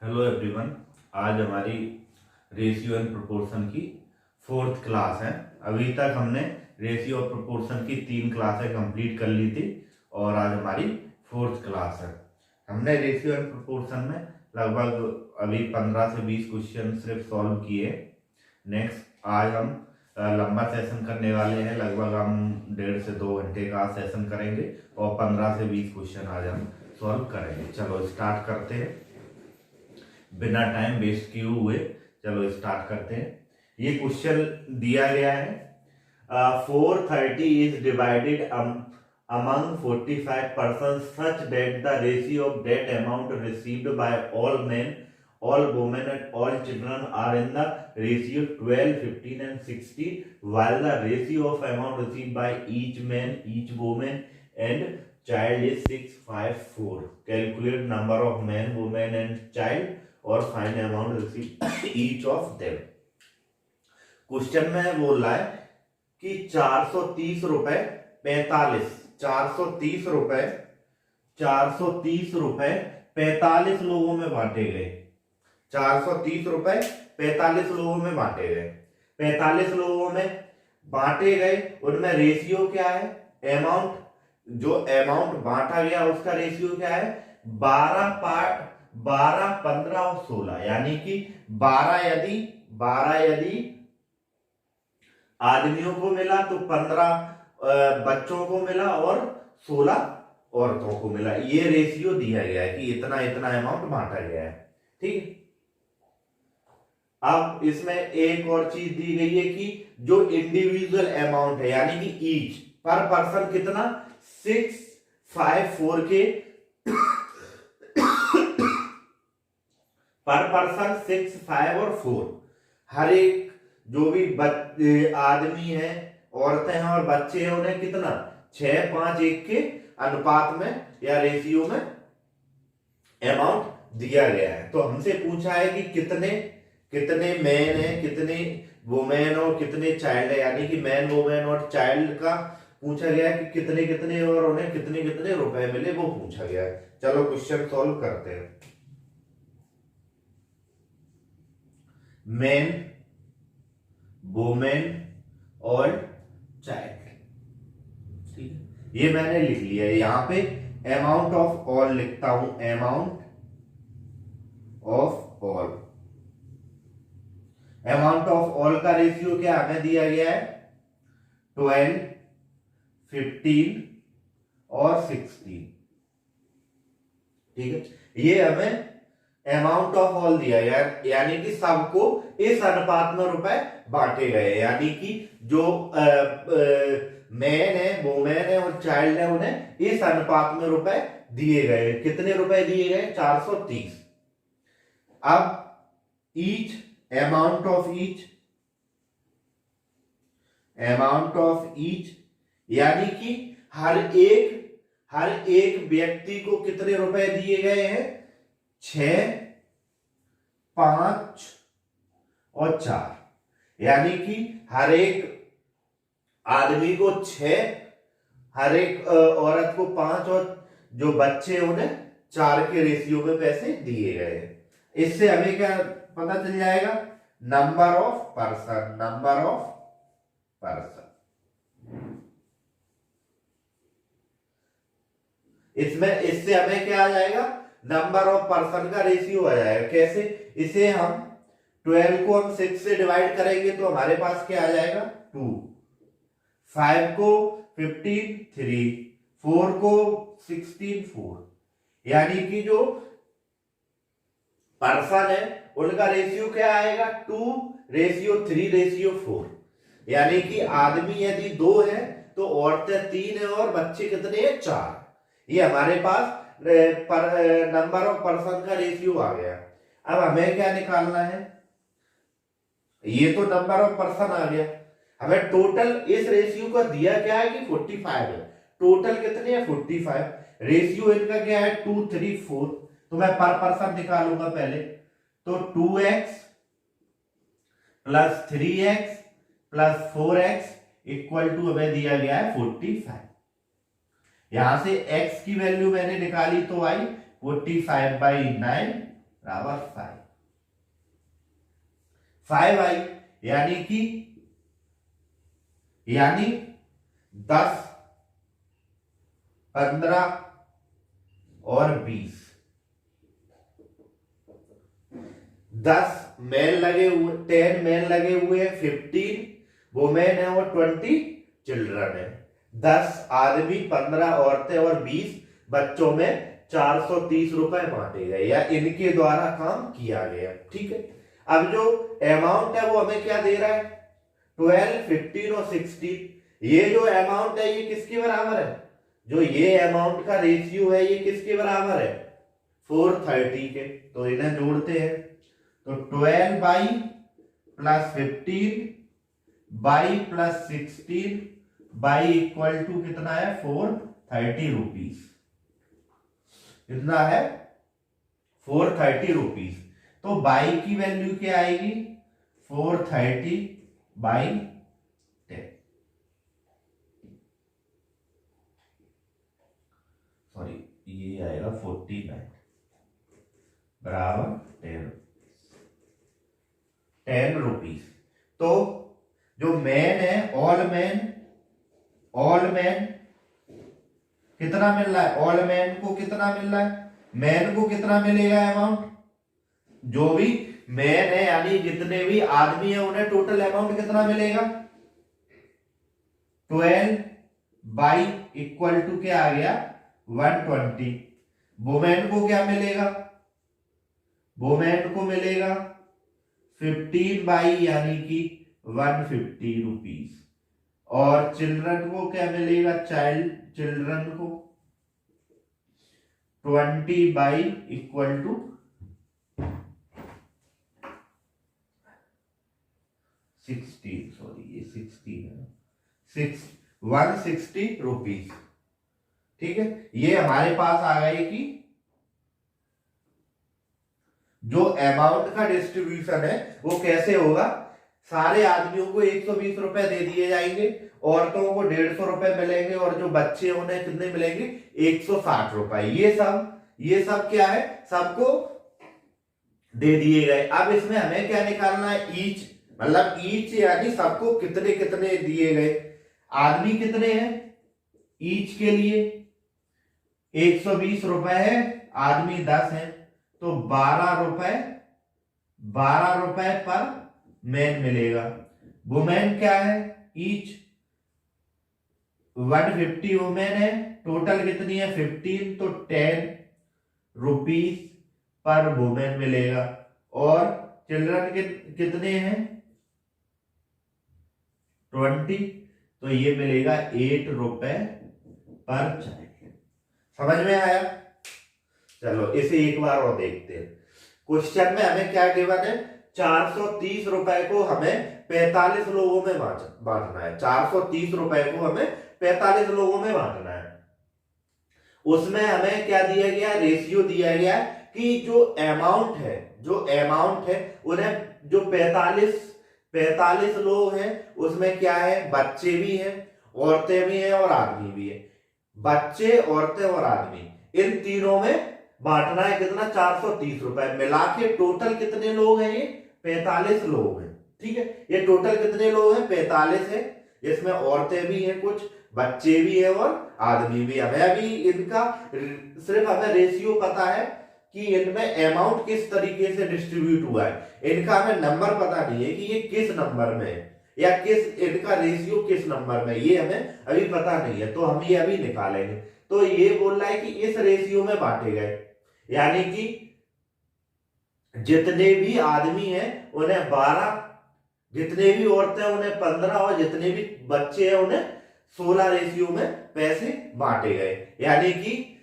Hello everyone. आज हमारी ratio and proportion की फोर्थ क्लास है। अभी तक हमने रेशियो और प्रोपोर्शन की 3 क्लासें कंप्लीट कर ली थी और आज हमारी फोर्थ क्लास है। हमने रेशियो एंड प्रोपोर्शन में लगभग अभी 15 से 20 क्वेश्चन सिर्फ सॉल्व किए। नेक्स्ट आज हम लंबा सेशन करने वाले हैं। लगभग हम 1.5 से 2 घंटे का सेशन करेंगे और 15 से 20 क्वेश्चन आज हम सॉल्व करेंगे। चलो स्टार्ट करते हैं बिना टाइम वेस्ट किए हुए। चलो स्टार्ट करते हैं। ये क्वेश्चन दिया गया है 430 is divided among 45 persons such that the ratio of that amount received by all men, all women and all children are in the ratio 12, 15 and 60, while the ratio of amount received by each man, each woman and child is 6, 5, 4. Calculate number of men, women and child और fine amount receive each of them. Question में बोल रहा है कि 430 रुपए 45 लोगों में बांटे गए। 430 रुपए 45 लोगों में बांटे गए। 45 लोगों में बांटे गए, उनमें रेशियो क्या है? अमाउंट, जो अमाउंट बांटा गया उसका रेशियो क्या है? 12, 15 और 16। यानी कि 12 यदि आदमियों को मिला तो 15 बच्चों को मिला और 16 औरतों को मिला। ये रेशियो दिया गया है कि इतना इतना अमाउंट बांटा गया है। ठीक है। अब इसमें एक और चीज दी गई है कि जो इंडिविजुअल अमाउंट है यानी कि ईच पर पर्सन कितना 6, 5, 4 के पर पर्सन 6, 5 और 4। हर एक जो भी आदमी है, औरतें हैं और बच्चे हैं उन्हें कितना 6, 5, 1 के अनुपात में या रेशियो में अमाउंट दिया गया है। तो हमसे पूछा है कि कितने मैन है, कितने वुमेन और कितने चाइल्ड है। यानी कि मैन, वुमेन और चाइल्ड का पूछा गया है कि कितने कितने और उन्हें कितने कितने रुपए मिले, वो पूछा गया है। चलो क्वेश्चन सॉल्व करते हैं। मैन, वुमेन और चाइल्ड। ठीक है, ये मैंने लिख लिया है। यहां पे अमाउंट ऑफ ऑल लिखता हूं। Amount of all, amount of all का रेशियो क्या हमें दिया गया है? 12, 15 और 16। ठीक है, ये हमें अमाउंट ऑफ ऑल दिया गया, यानी कि सबको इस अनुपात में रुपए बांटे गए। यानी कि जो मैन है, वुमेन है और चाइल्ड है उन्हें इस अनुपात में रुपए दिए गए। कितने रुपए दिए गए? 430। अब ईच, अमाउंट ऑफ ईच यानी कि हर एक व्यक्ति को कितने रुपए दिए गए हैं? 6, 5 और 4। यानी कि हर एक आदमी को 6, हर एक औरत को 5 और जो बच्चे उन्हें 4 के रेशियो में पैसे दिए गए। इससे हमें क्या पता चल जाएगा? Number of person. इससे हमें क्या आ जाएगा? नंबर ऑफ पर्सन का रेशियो आ जाएगा। कैसे? इसे हम 12 को हम 6 से डिवाइड करेंगे तो हमारे पास क्या आ जाएगा? 2। 5 को 15, 3, 4 को 16, 4। यानी कि जो पर्सन है उनका रेशियो क्या आएगा? 2:3:4। यानी कि आदमी यदि 2 है तो औरतें 3 है और बच्चे कितने हैं? 4। ये हमारे पास नंबर ऑफ पर्सन का रेशियो आ गया। अब हमें क्या निकालना है? ये तो नंबर ऑफ पर्सन आ गया। हमें टोटल इस रेशियो का दिया क्या है कि 45 है। टोटल कितने हैं? 45। रेशियो इनका क्या है? 2, 3, 4। तो मैं पर पर्सन निकालूंगा पहले। तो 2x plus 3x plus 4x equal to हमें दिया गया है 45। यहां से x की वैल्यू मैंने निकाली तो आई 45/9 बराबर 5 5 आई, यानी 10, 15 और 20। 10 मैन लगे हुए, 10 मैन लगे हुए हैं, 15 वुमेन है और 20 चिल्ड्रन है। 10 आदमी, 15 औरतें और 20 बच्चों में 430 रुपए बांटे गए या इनके द्वारा काम किया गया। ठीक है, अब जो अमाउंट है वो हमें क्या दे रहा है, 12, 15 और 16। ये जो अमाउंट है ये किसके बराबर है, जो ये अमाउंट का रेशियो है ये किसके बराबर है, 430 के। तो इन्हें जोड़ते हैं, तो 12 by plus 15 by plus 16 by equal to कितना है, 430 रुपीज। कितना है, 430 रुपीज। तो बाई की वैल्यू क्या आएगी, 430 बाई 10, सॉरी ये आएगा 49 बराबर 10 रुपीज। तो जो मैन है, ऑल मैन कितना मिल रहा है, ऑल मैन को कितना मिल रहा है, मैन को कितना मिलेगा अमाउंट, जो भी मैन है यानी जितने भी आदमी है उन्हें टोटल अमाउंट कितना मिलेगा, 12 बाई इक्वल टू क्या आ गया, 120। वुमेन को क्या मिलेगा, वुमेन को मिलेगा 15 बाई यानी कि 150 रुपीज। और चिल्ड्रन को क्या मिलेगा, चिल्ड्रन को 20 बाई इक्वल टू 16, सॉरी ये 16 है, 160 रुपीज। ठीक है, ये हमारे पास आ गए कि जो अमाउंट का डिस्ट्रीब्यूशन है वो कैसे होगा, सारे आदमियों को 120 रुपए दे दिए जाएंगे, औरतों को 150 रुपए मिलेंगे और जो बच्चे उन्हें कितने मिलेंगे, 160 रुपए। ये सब क्या है, सबको दे दिए गए। अब इसमें हमें क्या निकालना है, ईच, मतलब ईच यानी सबको कितने कितने दिए गए। आदमी कितने हैं, ईच के लिए 120 रुपए है, आदमी 10 है, तो 12 रुपए पर मैन मिलेगा। वुमेन क्या है, ईच 150 वुमेन है, टोटल कितनी है 15, तो 10 रुपीज पर वुमेन मिलेगा। और चिल्ड्रन कितने हैं 20, तो ये मिलेगा 8 रुपए पर चाइल्ड। समझ में आया, चलो इसे एक बार और देखते हैं। क्वेश्चन में हमें क्या गिवन है, 430 रुपए को हमें 45 लोगों में बांटना है। 430 रुपए को हमें 45 लोगों में बांटना है। उसमें हमें क्या दिया गया, रेशियो दिया गया कि जो अमाउंट है उन्हें जो 45 लोग हैं उसमें क्या है, बच्चे भी हैं, औरतें भी हैं और आदमी भी है। बच्चे, औरतें और आदमी, इन तीनों में बांटना है कितना, 430 रुपए। मिला के टोटल कितने लोग हैं, ये 45 लोग हैं। ठीक है, ये टोटल कितने लोग हैं, 45 है, इसमें औरतें भी हैं, कुछ बच्चे भी हैं और आदमी भी। हमें अभी इनका सिर्फ हमें रेशियो पता है कि इनमें अमाउंट किस तरीके से डिस्ट्रीब्यूट हुआ है, इनका हमें नंबर पता नहीं है कि ये किस नंबर में है या इनका रेशियो किस नंबर में, ये हमें अभी पता नहीं है, तो हम ये अभी निकालेंगे। तो ये बोल रहा है कि इस रेशियो में बांटे गए, यानी कि जितने भी आदमी हैं उन्हें 12, जितने भी औरतें उन्हें 15 और जितने भी बच्चे हैं उन्हें 16 रेशियो में पैसे बांटे गए। यानी कि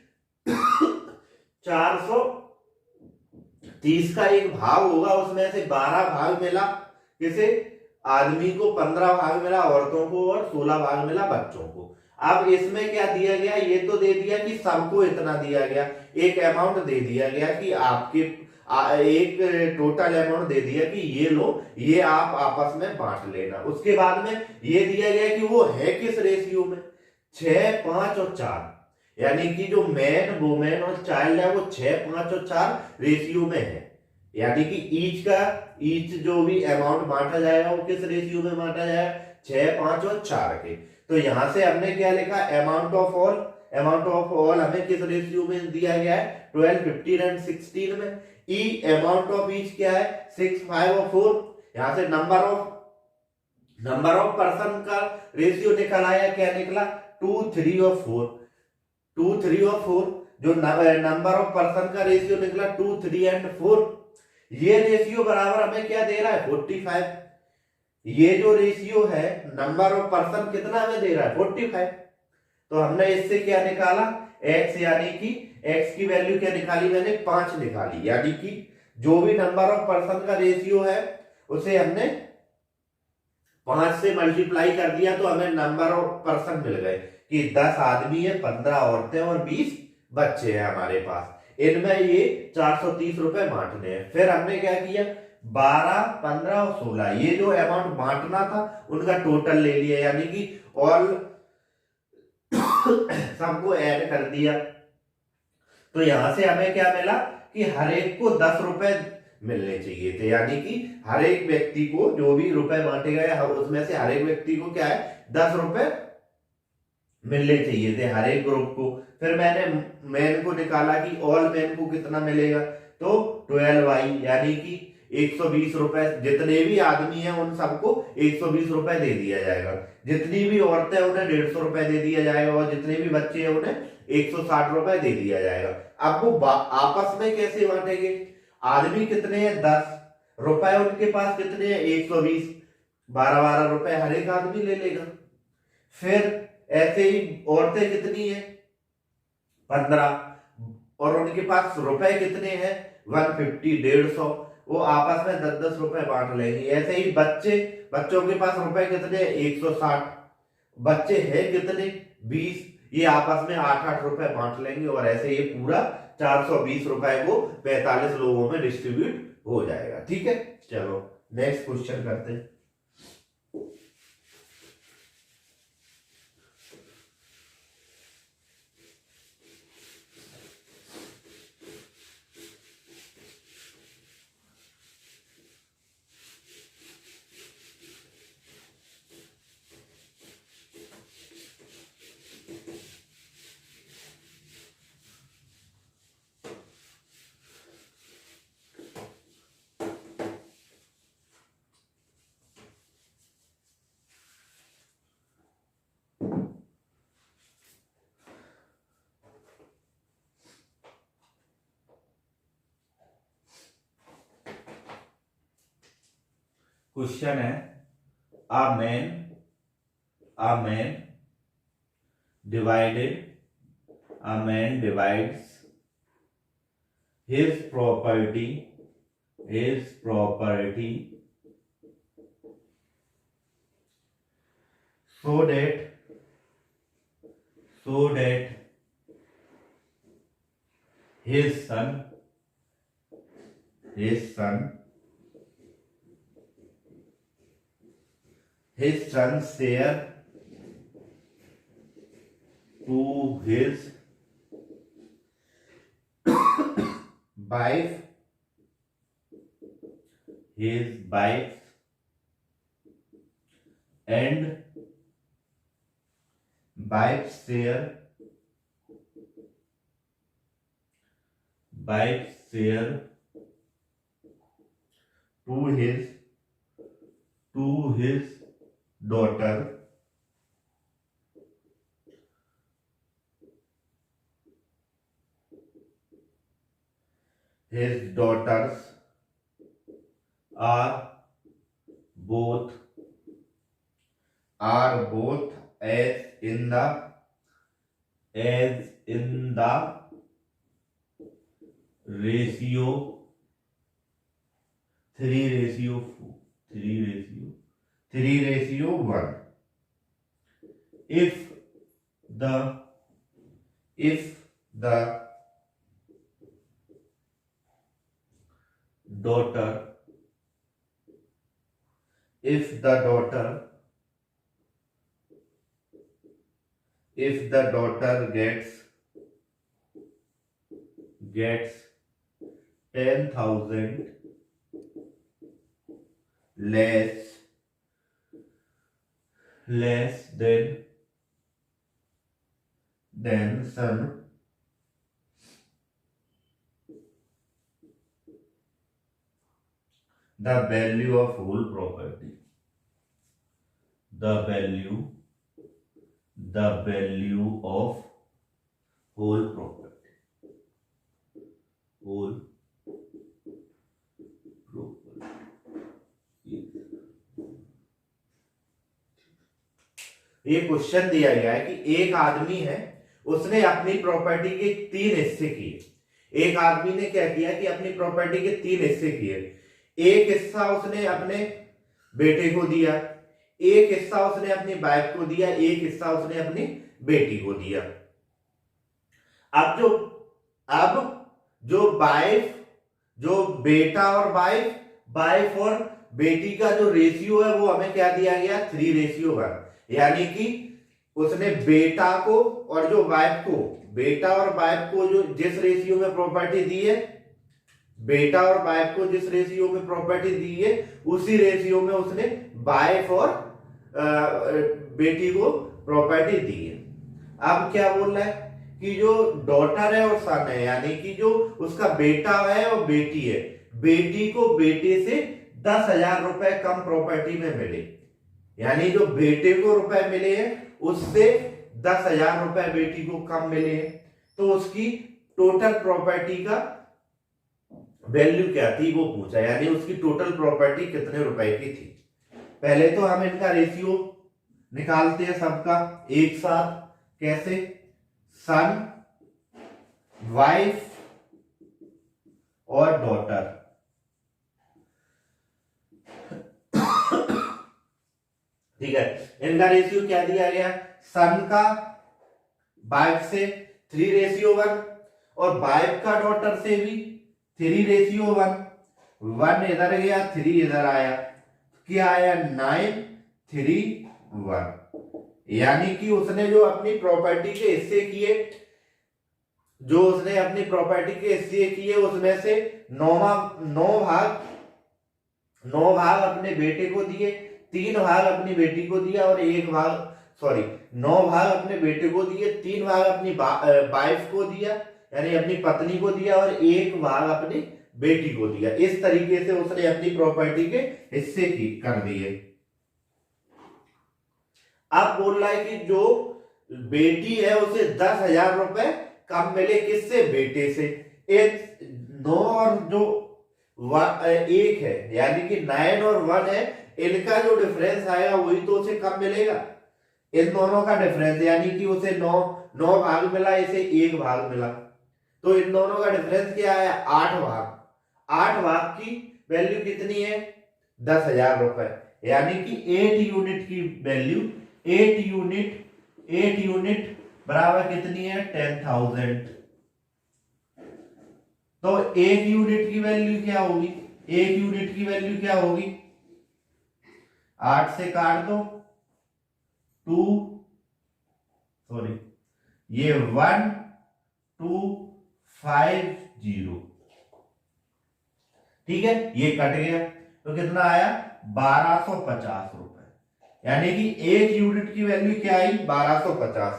430 का एक भाग होगा, उसमें से 12 भाग मिला किसे, आदमी को, 15 भाग मिला औरतों को और 16 भाग मिला बच्चों को। अब इसमें क्या दिया गया, ये तो दे दिया कि सबको इतना दिया गया, एक अमाउंट दे दिया गया कि आपके एक टोटल अमाउंट दे दिया कि ये लो, ये आप आपस में बांट लेना। उसके बाद में ये दिया गया कि वो है किस रेशियो में, 6, 5 और 4, यानी कि जो मैन, वुमेन और चाइल्ड है वो 6, 5 और 4 रेशियो में है। यानी कि ईच जो भी अमाउंट बांटा जाएगा वो किस रेशियो में बांटा जाएगा, 6, 5 और 4 के। तो यहां से हमने क्या लिखा, अमाउंट ऑफ ऑल हमें किस रेशियो में दिया गया है, 12, 15 एंड 16 में। ई अमाउंट ऑफ ईच क्या है, 6, 5 और 4। यहां से नंबर ऑफ पर्सन का रेशियो निकल आया, क्या निकला, 2, 3 और 4। 2, 3 और 4 जो नंबर ऑफ पर्सन का रेशियो निकला 2, 3 एंड 4। ये रेशियो बराबर हमें क्या दे रहा है, 45। ये जो रेशियो है नंबर ऑफ पर्सन कितना हमें दे रहा है, 45। तो हमने इससे क्या निकाला, x, यानी कि x की वैल्यू क्या निकाली मैंने, 5 निकाली। यानी कि जो भी नंबर ऑफ पर्सन का रेशियो है उसे हमने 5 से मल्टीप्लाई कर दिया, तो हमें नंबर ऑफ पर्सन मिल गए कि 10 आदमी है, 15 औरतें और 20 बच्चे हैं हमारे पास। इनमें ये 430 रुपए बांटने हैं। फिर हमने क्या किया, 12, 15 और 16 ये जो अमाउंट बांटना था उनका टोटल ले लिया, यानी कि ऑल सबको ऐड कर दिया। तो यहां से हमें क्या मिला कि हर एक को 10 रुपए मिलने चाहिए थे, यानी कि हर एक व्यक्ति को जो भी रुपए बांटे गए उसमें से हर एक व्यक्ति को क्या है, 10 रुपए मिलने चाहिए थे हर एक ग्रुप को। फिर मैंने मैन को निकाला कि ऑल मैन को कितना मिलेगा, तो 12i, यानी कि 120 रुपए। जितने भी आदमी हैं उन सबको 120 रुपए दे दिया जाएगा, जितनी भी औरतें उन्हें 150 रुपए दे दिया जाएगा, और जितने भी बच्चे हैं उन्हें 160 रुपए दे दिया जाएगा। अब वो आपस में कैसे बांटेंगे, आदमी कितने हैं, 10 रुपए, उनके पास कितने हैं, 120, 12 रुपए हर एक आदमी ले लेगा। फिर ऐसे ही औरतें कितनी है, 15, और उनके पास रुपए कितने हैं, 150, 150, वो आपस में 10-10 रुपए बांट लेंगे। ऐसे ही बच्चों के पास रुपए कितने, 160, बच्चे हैं कितने, 20, ये आपस में 8-8 रुपए बांट लेंगे, और ऐसे ये पूरा 420 रुपए को 45 लोगों में डिस्ट्रीब्यूट हो जाएगा। ठीक है, चलो नेक्स्ट क्वेश्चन करते हैं। क्वेश्चन है, a man divides his property so that his son share to his wife and wife share to his daughter his daughters are both as in the ratio 3:1. If the daughter gets 10,000 less than son, the value of whole property, the value of whole property, whole property। ये question दिया गया है कि एक आदमी है, उसने अपनी प्रॉपर्टी के 3 हिस्से किए। एक आदमी ने क्या किया कि अपनी प्रॉपर्टी के 3 हिस्से किए। एक हिस्सा उसने अपने बेटे को दिया, एक हिस्सा उसने अपनी वाइफ को दिया, एक हिस्सा उसने अपनी बेटी को दिया। अब जो वाइफ, जो बेटा और वाइफ और बेटी का जो रेशियो है वो हमें क्या दिया गया, 3:1। यानी कि उसने बेटा को और जो वाइफ को, बेटा और वाइफ को जो जिस रेशियो में प्रॉपर्टी दी है, बेटा और वाइफ को जिस रेशियो में प्रॉपर्टी दी है, उसी रेशियो में उसने वाइफ और बेटी को प्रॉपर्टी दी है। अब क्या बोल रहा है कि जो डॉटर है और सन है, यानी कि जो उसका बेटा है और बेटी है, बेटी को बेटे से 10,000 रुपए कम प्रॉपर्टी में मिले। यानी जो बेटे को रुपए मिले हैं उससे 10,000 रुपए बेटी को कम मिले हैं, तो उसकी टोटल प्रॉपर्टी का वैल्यू क्या थी वो पूछा। यानी उसकी टोटल प्रॉपर्टी कितने रुपए की थी। पहले तो हम इनका रेशियो निकालते हैं सबका एक साथ। कैसे? सन, वाइफ और डॉटर। ठीक है, इनका रेशियो क्या दिया गया, सन का वाइफ से 3:1 और वाइफ का डॉटर से भी 3:1। 1 इधर गया, 3 इधर आया, क्या आया 9:3:1। यानी कि उसने जो अपनी प्रॉपर्टी के हिस्से किए, उसमें से 9 भाग अपने बेटे को दिए, 3 भाग अपनी बेटी को दिया और 9 भाग अपने बेटे को दिए, 3 भाग अपनी वाइफ को दिया यानी अपनी पत्नी को दिया और 1 भाग अपनी बेटी को दिया। इस तरीके से उसने अपनी प्रॉपर्टी के हिस्से की कर दिए। अब बोल रहा है कि जो बेटी है उसे 10,000 रुपए कम मिले, किससे, बेटे से। 9 और जो 1 है, यानी कि 9 और 1 है, इनका जो डिफरेंस आएगा वही तो उसे कम मिलेगा। इन दोनों का डिफरेंस, यानी कि उसे 9 भाग मिला, इसे 1 भाग मिला, तो इन दोनों का डिफरेंस क्या है, 8 भाग। 8 भाग की वैल्यू कितनी है, 10,000 रुपए। यानी कि 8 यूनिट की वैल्यू, 8 यूनिट बराबर कितनी है, 10,000। तो 1 यूनिट की वैल्यू क्या होगी, 1 यूनिट की वैल्यू क्या होगी, 8 से काट दो, 1250। ठीक है, ये कट गया तो कितना आया, 1250 रुपए। यानी कि 1 यूनिट की वैल्यू क्या आई, 1250।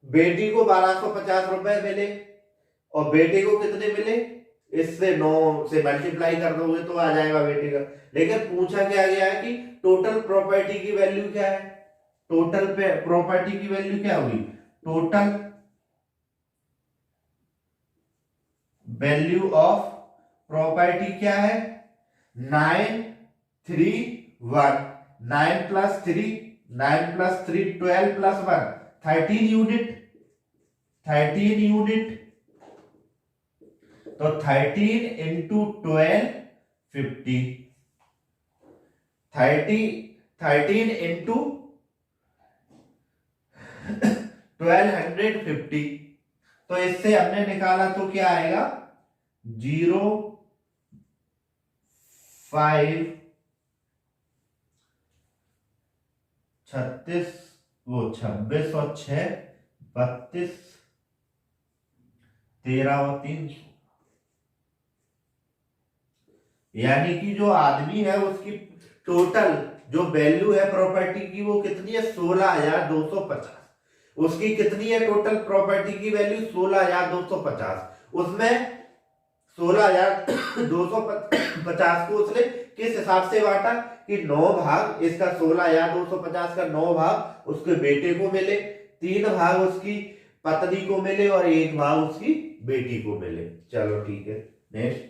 बेटी को 1250 रुपए मिले और बेटे को कितने मिले, इससे 9 से मल्टीप्लाई कर दोगे तो आ जाएगा बेटे का। लेकिन पूछा क्या गया है कि टोटल प्रॉपर्टी की वैल्यू क्या है, टोटल प्रॉपर्टी की वैल्यू क्या होगी, टोटल वैल्यू ऑफ प्रॉपर्टी क्या है, 931। 9 + 3 12 + 1 13 यूनिट। तो 13 × 12 50। 13 × 1250। तो इससे हमने निकाला तो क्या आएगा, 0.5 36 26 और 6 32 13 और 3 यानी कि जो आदमी है उसकी टोटल जो वैल्यू है प्रॉपर्टी की वो कितनी है 16,250। उसकी कितनी है टोटल प्रॉपर्टी की वैल्यू 16,250। उसमें 16,250 को उसने किस हिसाब से बांटा कि 9 भाग इसका 16,250 का 9 भाग उसके बेटे को मिले, 3 भाग उसकी पत्नी को मिले और 1 भाग उसकी बेटी को मिले। चलो ठीक है, नेक्स्ट।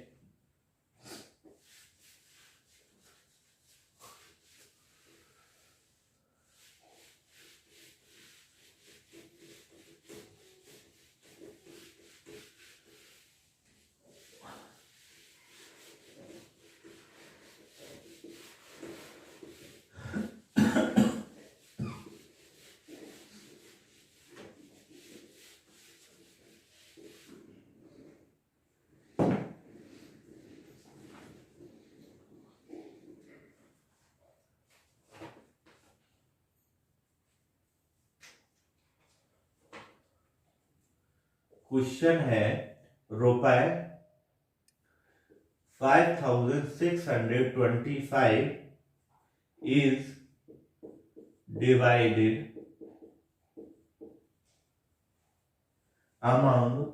क्वेश्चन है रुपए 5,625 is divided among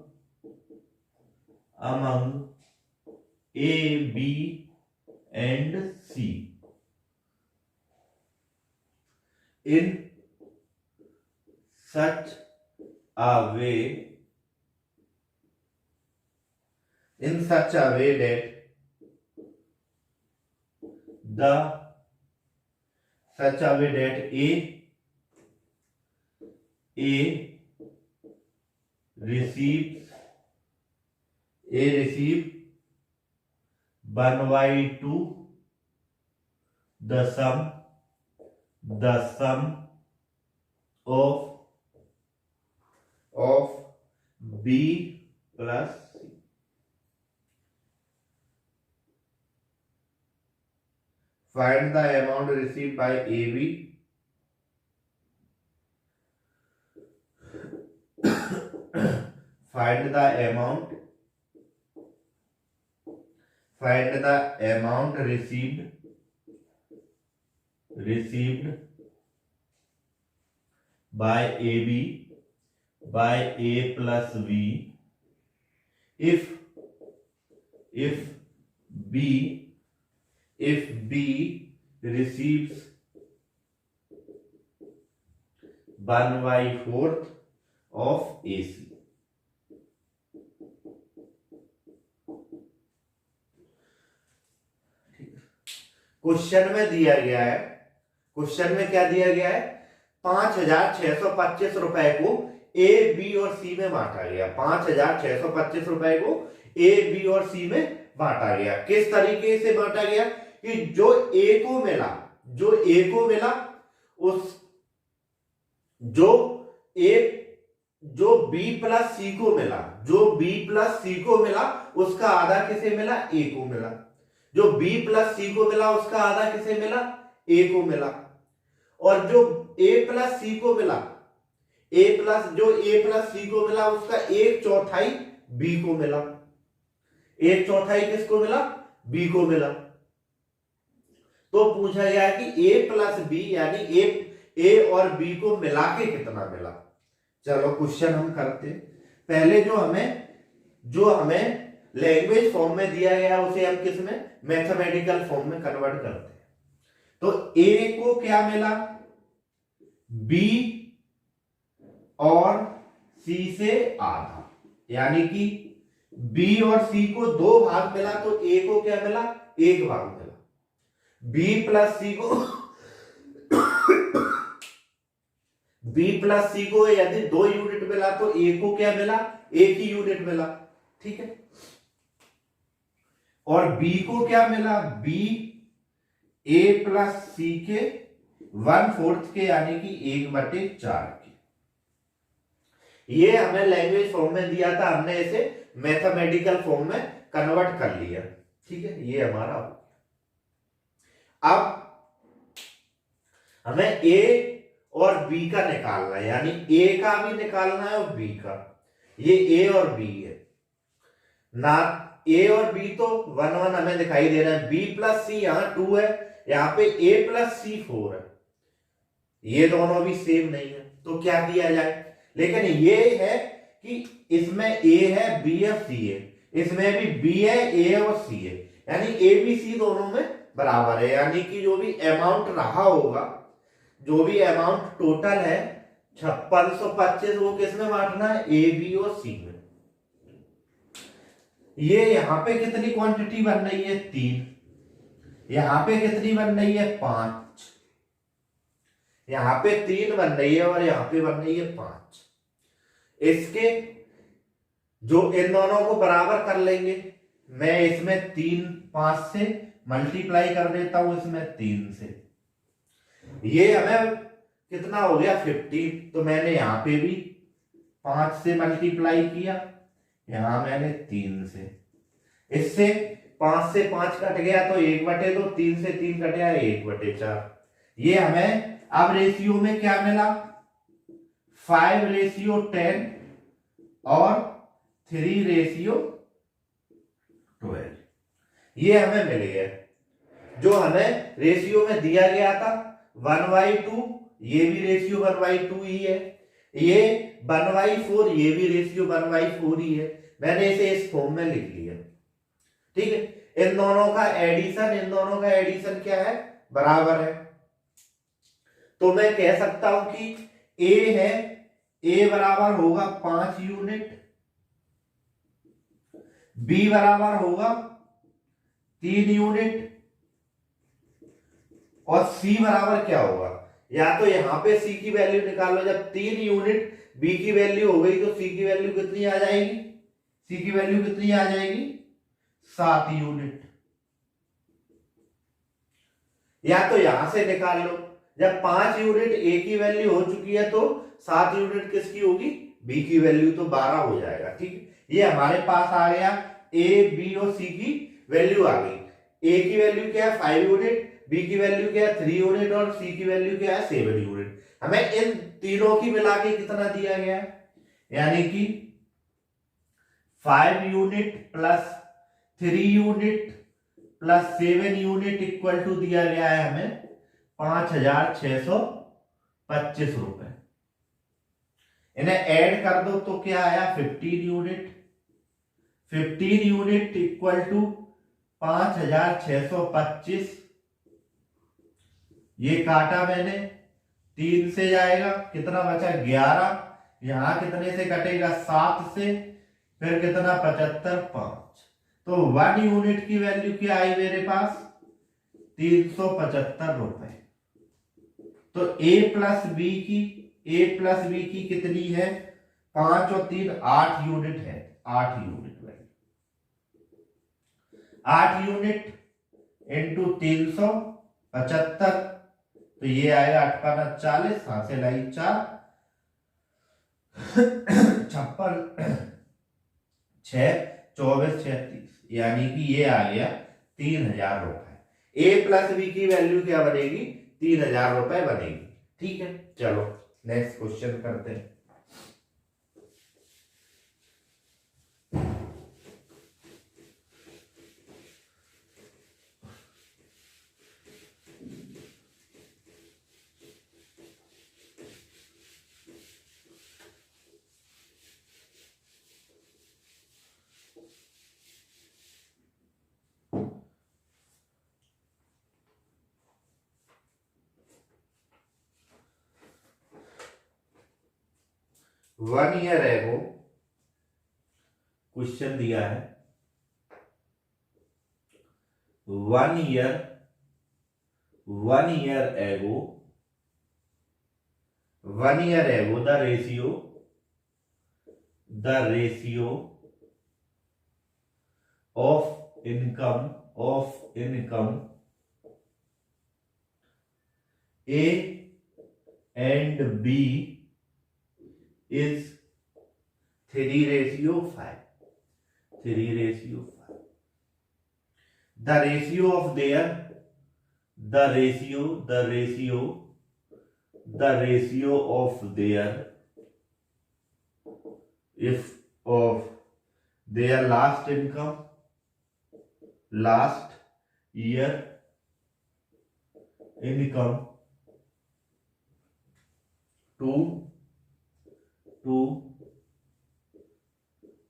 A, B and C in such a way that A receives 1/2 the sum of B plus C. Find the amount received by AB find the amount received by AB by A plus B if B receives 1/4 of AC. Question में दिया गया है, question में क्या दिया गया है 5,625 रुपए को ए, बी और सी में बांटा गया। 5,625 रुपए को ए, बी और सी में बांटा गया। किस तरीके से बांटा गया कि जो ए को मिला उस जो बी प्लस सी को मिला उसका आधा किसे मिला ए को मिला। जो बी प्लस सी को मिला उसका आधा किसे मिला ए को मिला। और जो ए प्लस सी को मिला उसका 1/4 बी को मिला। 1/4 किसको मिला बी को मिला। तो पूछा गया कि ए प्लस बी यानी ए और बी को मिला के कितना मिला। चलो क्वेश्चन हम करते हैं। पहले जो हमें लैंग्वेज फॉर्म में दिया गया उसे हम किस में मैथमेटिकल फॉर्म में कन्वर्ट करते हैं। तो ए को क्या मिला बी और सी से आधा, यानी कि बी और सी को 2 भाग मिला तो ए को क्या मिला 1 भाग मिला। बी प्लस सी को यदि 2 यूनिट मिला तो ए को क्या मिला 1 ही यूनिट मिला। ठीक है। और बी को क्या मिला बी ए प्लस सी के 1/4 के यानी कि 1/4 के। ये हमें लैंग्वेज फॉर्म में दिया था, हमने इसे मैथमेटिकल फॉर्म में कन्वर्ट कर लिया। ठीक है, ये हमारा। अब हमें ए और बी का निकालना है, यानी ए का भी निकालना है और बी का। ये ए और बी है ना। ए और बी तो 1 1 हमें दिखाई दे रहा है, बी प्लस सी यहाँ 2 है, यहाँ पे ए प्लस सी 4 है, ये दोनों भी सेम नहीं है, तो क्या किया जाए। लेकिन ये है कि इसमें ए है, बी है, सी है, इसमें भी बी है, ए और सी है, यानी ए बी सी दोनों में बराबर है, यानी कि जो भी अमाउंट रहा होगा, जो भी अमाउंट टोटल है 5625, वो किस में बांटना है, ए बी और सी में। ये यहां पे कितनी क्वांटिटी बन रही है, 3, यहां पे कितनी बन रही है, 5, यहां पे 3 बन रही है और यहां पे बन रही है 5। इसके जो इन दोनों को बराबर कर लेंगे, मैं इसमें 3 5 से मल्टीप्लाई कर देता हूं, इसमें 3 से, ये हमें कितना हो गया 15, तो मैंने यहां पे भी 5 से मल्टीप्लाई किया, यहां मैंने 3 से, इससे 5 से 5 कट गया तो 1/2, 3 से 3 कट गया 1/4। ये हमें अब रेशियो में क्या मिला, 5:10 और 3:12, ये हमें मिल गया। जो हमें रेशियो में दिया गया था 1/2, ये भी रेशियो 1/2 ही है, ये 1/4, ये भी रेशियो 1/4 ही है, मैंने इसे इस फॉर्म में लिख लिया। ठीक है, इन दोनों का एडिशन क्या है, बराबर है। तो मैं कह सकता हूं कि ए है, ए बराबर होगा 5 यूनिट, बी बराबर होगा 3 यूनिट, और सी बराबर क्या होगा, या तो यहां पे सी की वैल्यू निकाल लो, जब 3 यूनिट बी की वैल्यू हो गई तो सी की वैल्यू कितनी आ जाएगी, सी की वैल्यू कितनी आ जाएगी, 7 यूनिट। या तो यहां से निकाल लो, जब 5 यूनिट ए की वैल्यू हो चुकी है तो 7 यूनिट किसकी होगी, बी की वैल्यू, तो 12 हो जाएगा। ठीक है, ये हमारे पास आ गया, ए बी और सी की वैल्यू आ गई। ए की वैल्यू क्या है 5 यूनिट, बी की वैल्यू क्या है 3 यूनिट, और सी की वैल्यू क्या है 7 यूनिट। हमें इन तीनों की मिला के कितना दिया गया है, यानी कि 5 unit plus 3 unit plus 7 unit equal to दिया गया है हमें 5625 रुपए। इन्हें ऐड कर दो तो क्या आया 15 यूनिट, 15 यूनिट इक्वल टू 5625, ये काटा मैंने, 3 से जाएगा, कितना बचा 11, यहां कितने से कटेगा 7 से, फिर कितना 75 5, तो 1 यूनिट की वैल्यू क्या आई मेरे पास 375 रुपए। तो ए प्लस बी की कितनी है 5 और 3 8 यूनिट है, 8 यूनिट वैल्यू, 8 यूनिट इंटू 375, तो ये आएगा 8 का 40, हां से लाई 4 56 6 24 36, यानी कि ये आ गया 3000 रुपए। ए प्लस बी की वैल्यू क्या बनेगी 3000 रुपए बनेगी। ठीक है, चलो नेक्स्ट क्वेश्चन करते हैं। वन ईयर एगो क्वेश्चन दिया है, 1 year ago the ratio of income A and B is 3:5. The ratio of their if of their last income last year income to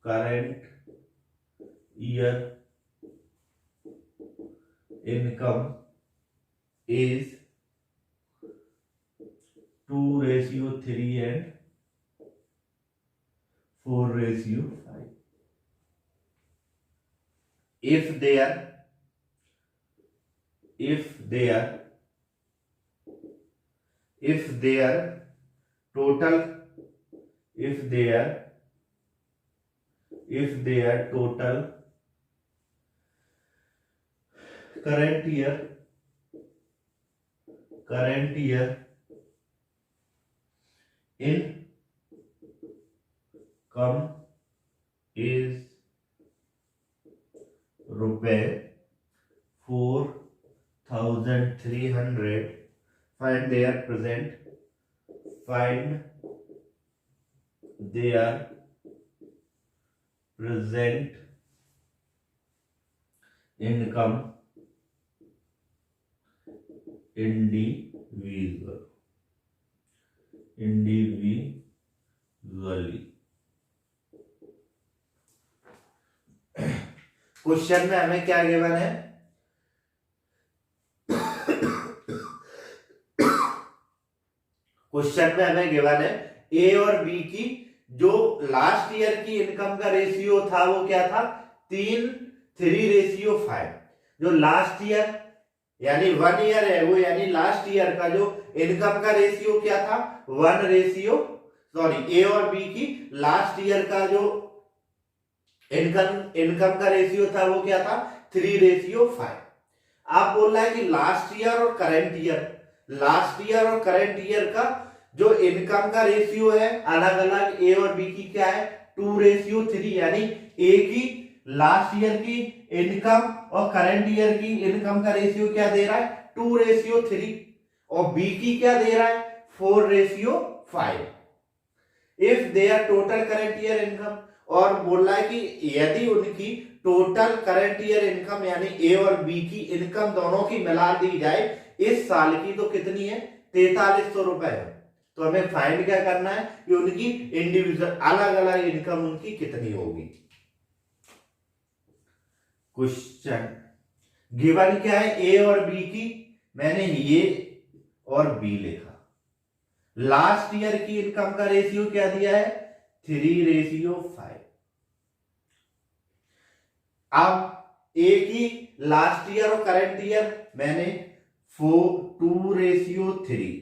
current year income is 2:3 and 4:5. If their total current year income is ₹4,300, find their present income individually. Question में हमें क्या given है? Question में हमें given है ए और B की जो लास्ट ईयर की इनकम का रेशियो था वो क्या था? 3:5। जो लास्ट ईयर यानी 1 ईयर है वो, यानी लास्ट ईयर का जो इनकम का रेशियो क्या था? ए और बी की लास्ट ईयर का जो इनकम का रेशियो था वो क्या था? 3:5। आप बोल रहा है कि लास्ट ईयर और करंट ईयर का जो इनकम का रेशियो है अलग अलग ए और बी की क्या है? 2:3, यानी ए की लास्ट ईयर की इनकम और करंट ईयर की इनकम का रेशियो क्या दे रहा है? 2:3, और बी की क्या दे रहा है? 4:5। If there total current year income, और बोल रहा है कि यदि उनकी टोटल करंट ईयर इनकम यानी ए और बी की इनकम दोनों की मिला दी जाए इस साल की, तो कितनी है? 4300 रुपए है। तो हमें फाइंड क्या करना है कि उनकी इंडिविजुअल अलग अलग इनकम उनकी कितनी होगी। क्वेश्चन गिवन क्या है? ए और बी की, मैंने ए और बी लिखा। लास्ट ईयर की इनकम का रेशियो क्या दिया है? 3:5। अब ए की लास्ट ईयर और करंट ईयर मैंने 2:3,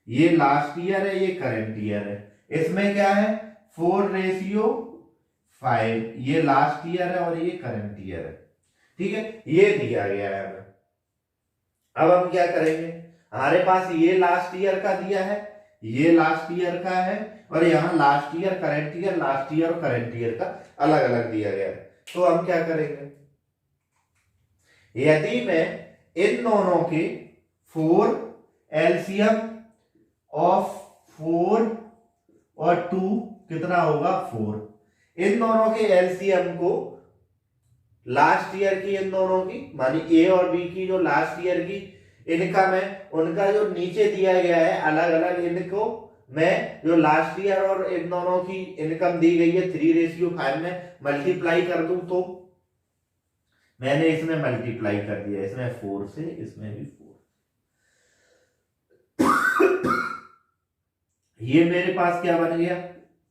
ये लास्ट ईयर है, ये करंट ईयर है। इसमें क्या है? 4:5, ये लास्ट ईयर है और ये करंट ईयर है। ठीक है, ये दिया गया है हमें। अब हम क्या करेंगे? हमारे पास ये लास्ट ईयर का दिया है, ये लास्ट ईयर का है, और यहाँ last year, current year, last year और करंट ईयर का अलग अलग दिया गया है। तो हम क्या करेंगे? यदि मैं इन दोनों के 4 एलसीएम ऑफ 4 और 2 कितना होगा? 4। इन दोनों के एलसीएम को लास्ट ईयर की, इन दोनों की मानी ए और बी की जो लास्ट ईयर की इनकम है उनका जो नीचे दिया गया है अलग अलग, इनको मैं जो लास्ट ईयर और इन दोनों की इनकम दी गई है 3:5 में मल्टीप्लाई कर दूं, तो मैंने इसमें मल्टीप्लाई कर दिया, इसमें 4 से, इसमें भी 4। ये मेरे पास क्या बन गया?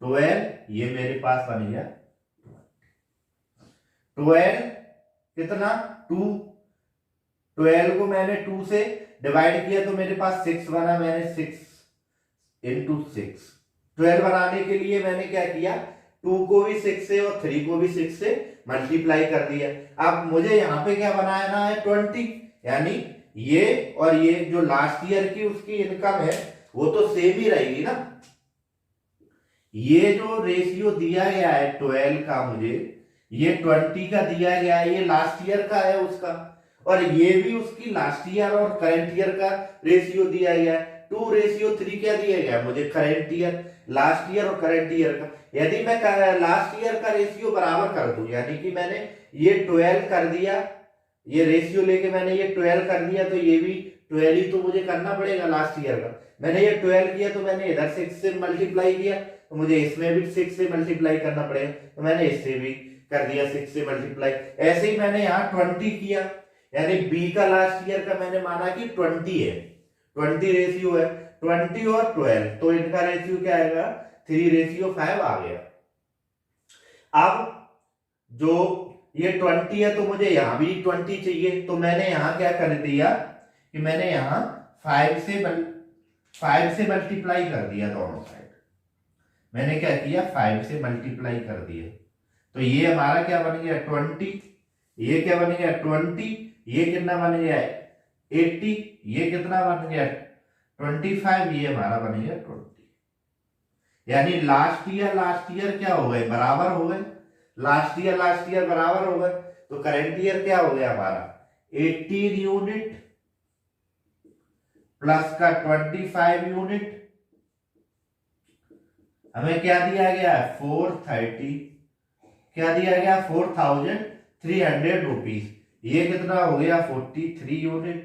12। ये मेरे पास बन गया 12 कितना? 2। 12 को मैंने 2 से डिवाइड किया तो मेरे पास 6 बना। मैंने 6 into 6 12 बनाने के लिए मैंने क्या किया? 2 को भी 6 से और 3 को भी 6 से मल्टीप्लाई कर दिया। अब मुझे यहाँ पे क्या बनाना है? 20, यानी ये और ये जो लास्ट ईयर की उसकी इनकम है वो तो सेम ही रहेगी ना। ये जो रेशियो दिया गया है 12 का, मुझे ये 20 का दिया गया है, ये लास्ट ईयर का है उसका, और ये भी उसकी लास्ट ईयर और करंट ईयर का रेशियो दिया गया है। 2:3 क्या दिया गया मुझे? करंट ईयर, लास्ट ईयर और करंट ईयर का। यदि मैं लास्ट ईयर का रेशियो बराबर कर दूं, यानी कि मैंने ये 12 कर दिया, ये रेशियो लेके मैंने ये 12 कर दिया, तो ये भी 12 ही तो मुझे करना पड़ेगा लास्ट ईयर का। मैंने ये 12 किया तो मैंने इधर 6 से मल्टीप्लाई किया, तो मुझे इसमें भी 6 से मल्टीप्लाई करना पड़ेगा, तो मैंने इससे भी कर दिया 6 से मल्टीप्लाई। ऐसे ही मैंने यहाँ 20 किया, यानी बी का लास्ट ईयर का मैंने माना कि 20 है, 20 रेशियो है, 20 और 12, तो इनका रेशियो क्या आएगा, 3:5 आ गया। अब जो ये 20 है तो मुझे यहां भी 20 चाहिए, तो मैंने यहां क्या कर दिया कि मैंने यहां 5 से मल्टीप्लाई कर दिया दोनों साइड। मैंने क्या किया, 5 से मल्टीप्लाई कर दिया, तो ये हमारा क्या बन गया 20, ये क्या बन गया 20, ये कितना बन गया 80, ये कितना बन गया 25, ये हमारा बन गया 20। यानी लास्ट ईयर क्या हो गए, बराबर हो गए, लास्ट ईयर बराबर हो गए, तो करंट ईयर क्या हो गया हमारा 18 यूनिट प्लस का 25 यूनिट, हमें क्या दिया गया है 430, क्या दिया गया 4300 रुपीज, ये कितना हो गया 43 यूनिट,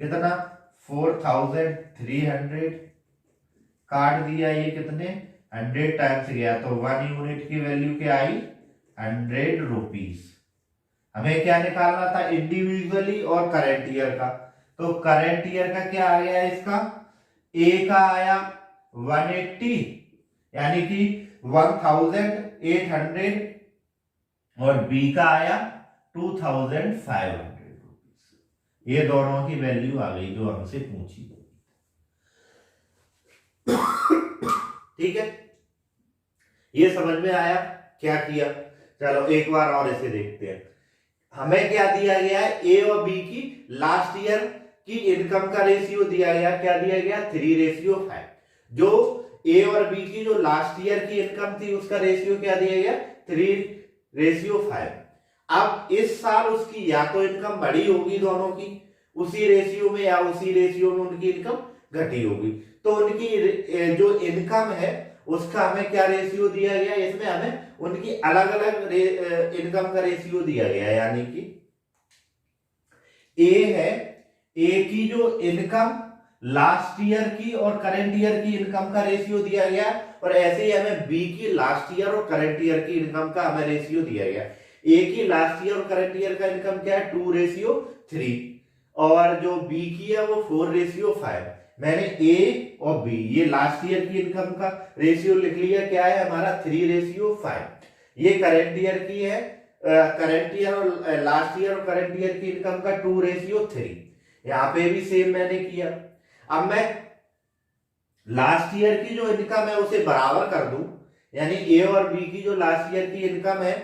कितना 4300, काट दिया, ये कितने 100 टाइम्स गया, तो 1 यूनिट की वैल्यू क्या आई 100 रुपीज। हमें क्या निकालना था इंडिविजुअली और करंट ईयर का, तो करंट ईयर का क्या आ गया इसका, ए का आया 180 यानी कि 1800, और बी का आया 2500 रुपीज। ये दोनों की वैल्यू आ गई जो हमसे पूछी। ठीक है, ये समझ में आया क्या किया। चलो एक बार और इसे देखते हैं। हमें क्या दिया गया है, ए और बी की लास्ट ईयर की इनकम का रेशियो दिया गया, क्या दिया गया 3:5। जो ए और बी की जो लास्ट ईयर की इनकम थी उसका रेशियो क्या दिया गया 3:5। अब इस साल उसकी या तो इनकम बढ़ी होगी दोनों की उसी रेशियो में, या उसी रेशियो में उनकी इनकम घटी होगी, तो उनकी जो इनकम है उसका हमें क्या रेशियो दिया गया, इसमें हमें उनकी अलग अलग इनकम का रेशियो दिया गया, यानी कि ए है, ए की जो इनकम लास्ट ईयर की और करंट ईयर की इनकम का रेशियो दिया गया, और ऐसे ही हमें बी की लास्ट ईयर और करंट ईयर की इनकम का हमें रेशियो दिया गया। ए की लास्ट ईयर और करंट ईयर का इनकम क्या है 2:3, और जो बी की है वो 4:5। मैंने ए और बी ये लास्ट ईयर की इनकम का रेशियो लिख लिया, क्या है हमारा 3:5। ये करंट ईयर की है, करंट ईयर और लास्ट ईयर और करंट ईयर की इनकम का 2:3। यहां पे भी सेम मैंने किया। अब मैं लास्ट ईयर की जो इनकम है उसे बराबर कर दूं, यानी ए और बी की जो लास्ट ईयर की इनकम है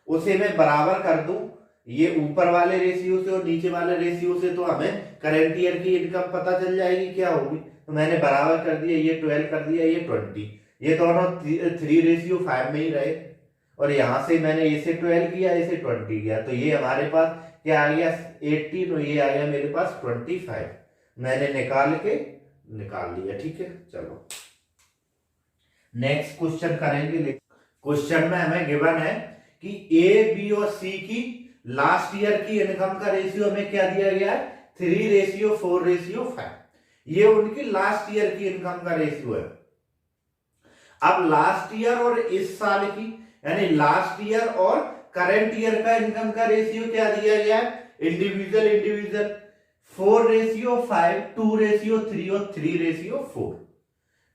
उसे मैं बराबर कर दूं ये ऊपर वाले रेशियो से और नीचे वाले रेशियो से, तो हमें करंट ईयर की इनकम पता चल जाएगी क्या होगी। तो मैंने बराबर कर दिया, ये 12 कर दिया, ये 20, ये दोनों 3:5 में ही रहे, और यहां से मैंने इसे 12 किया, इसे 20 किया, तो ये हमारे पास क्या आ गया 18, और ये आ गया मेरे पास 25। मैंने निकाल लिया। ठीक है, चलो नेक्स्ट क्वेश्चन करेंगे। क्वेश्चन में हमें गिवन है कि ए बी और सी की लास्ट ईयर की इनकम का रेशियो हमें क्या दिया गया है 3:4:5। ये उनकी लास्ट ईयर की इनकम का रेशियो है। अब लास्ट ईयर और इस साल की, यानी लास्ट ईयर और करंट ईयर का इनकम का रेशियो क्या दिया गया है इंडिविजुअल 4:5, 2:3 और 3:4।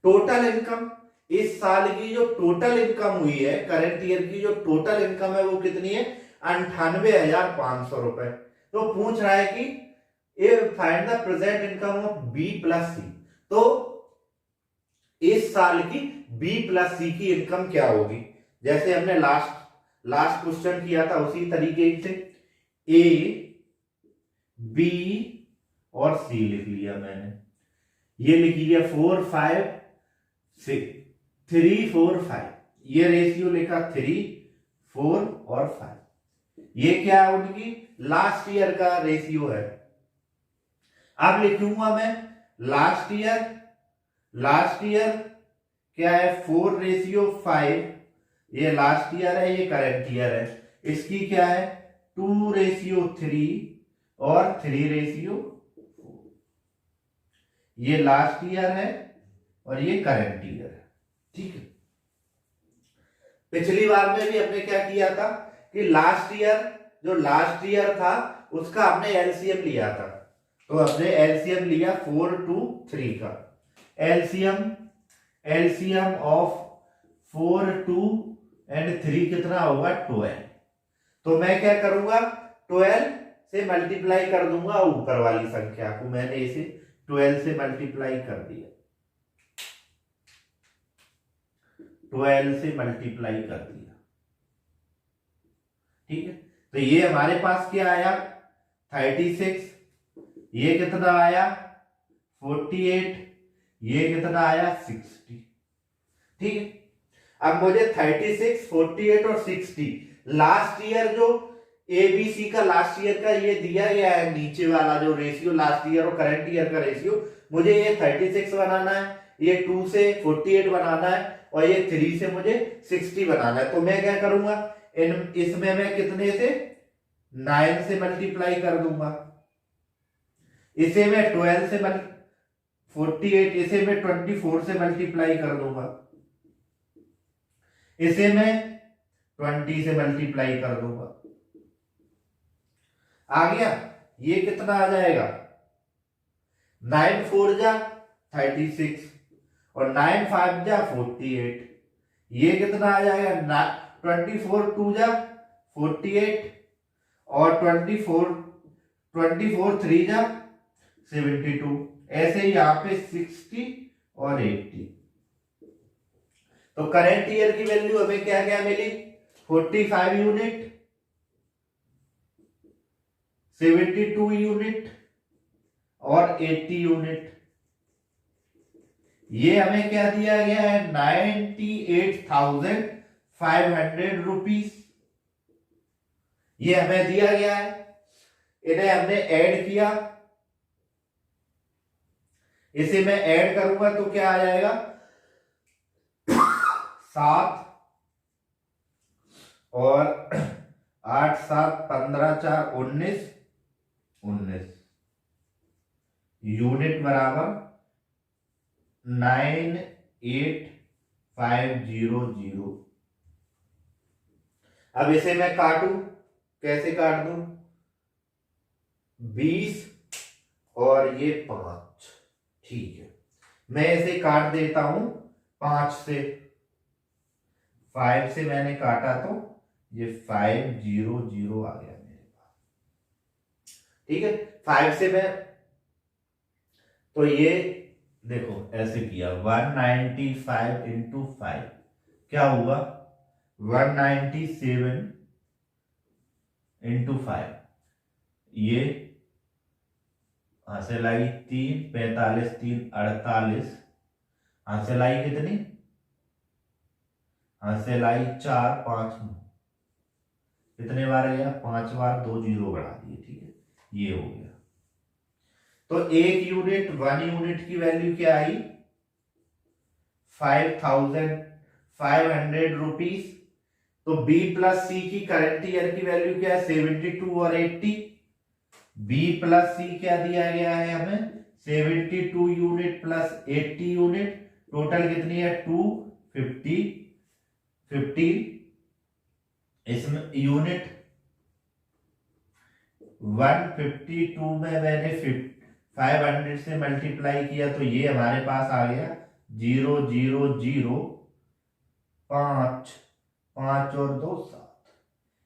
टोटल इनकम इस साल की जो टोटल इनकम हुई है, करंट ईयर की जो टोटल इनकम है वो कितनी है 98,500 रुपए। तो पूछ रहा है कि find the present income of B plus C. तो इस साल की बी प्लस सी की इनकम क्या होगी, जैसे हमने लास्ट क्वेश्चन किया था उसी तरीके से ए बी और सी लिख लिया मैंने, ये लिख लिया 4 5 6 3 4 5, ये रेशियो लिखा 3 4 और 5। ये क्या है उनकी लास्ट ईयर का रेशियो है। अब लिखूंगा मैं लास्ट ईयर क्या है 4:5, ये लास्ट ईयर है, ये करंट ईयर है। इसकी क्या है 2:3 और 3:4। ये लास्ट ईयर है और ये करंट ईयर है। ठीक है, पिछली बार में भी हमने क्या किया था कि जो लास्ट ईयर था उसका हमने एलसीएम लिया था। तो हमने एलसीएम लिया 4 2 3 का। एलसीएम ऑफ 4 2 एंड 3 कितना होगा 12। तो मैं क्या करूंगा 12 से मल्टीप्लाई कर दूंगा ऊपर वाली संख्या को। मैंने इसे 12 से मल्टीप्लाई कर दिया, 12 से मल्टीप्लाई कर दिया। ठीक है, तो ये हमारे पास क्या आया 36, ये कितना आया 48, ये कितना आया 60। ठीक है, अब मुझे 36, 48 और 60 लास्ट ईयर जो एबीसी का लास्ट ईयर का ये दिया गया है, नीचे वाला जो रेशियो लास्ट ईयर और करंट ईयर का रेशियो, मुझे ये 36 बनाना है, ये 2 से 48 बनाना है और ये 3 से मुझे 60 बनाना है। तो मैं क्या करूंगा इसमें मैं कितने से 9 से मल्टीप्लाई कर दूंगा, इसे मैं 12 से 48, इसे मैं 24 से मल्टीप्लाई कर दूंगा, इसे मैं 20 से मल्टीप्लाई कर दूंगा। आ गया, ये कितना आ जाएगा 9 4 जा 36 और 9 5 जा 48। ये कितना आ जाएगा 24 2 जा 48 और 24 3 जा 72। ऐसे ही यहां पे 60 और 80। तो करंट ईयर की वैल्यू हमें क्या क्या मिली 45 यूनिट, 72 यूनिट और 80 यूनिट। ये हमें क्या दिया गया है 98,500 रुपीज, ये हमें दिया गया है। इन्हें हमने ऐड किया, इसे मैं ऐड करूंगा तो क्या आ जाएगा 7 और 8 7 15 4 19 यूनिट बराबर 98500। अब इसे मैं काटूं, कैसे काट दूं 20 और ये 5। ठीक है, मैं इसे काट देता हूं 5 से, 5 से मैंने काटा तो ये 500 आ गया मेरे पास। ठीक है, 5 से मैं तो ये देखो ऐसे किया 195 इंटू 5 क्या हुआ 197 इंटू 5। ये से लाई 3 45 3 48, से लाई कितनी से लाई 4 5 कितने बार गया 5 बार, 2 0 बढ़ा दिए। ठीक है, ये हो गया। तो 1 यूनिट 1 यूनिट की वैल्यू क्या आई 5,500 रुपीज। तो बी प्लस सी की करंट ईयर की वैल्यू क्या है 72 और 80। बी प्लस सी क्या दिया गया है हमें 72 यूनिट प्लस 80 यूनिट, टोटल कितनी है 250 इसमें यूनिट 152 में मैंने 500 से मल्टीप्लाई किया तो ये हमारे पास आ गया 0,005 5 और 2 7,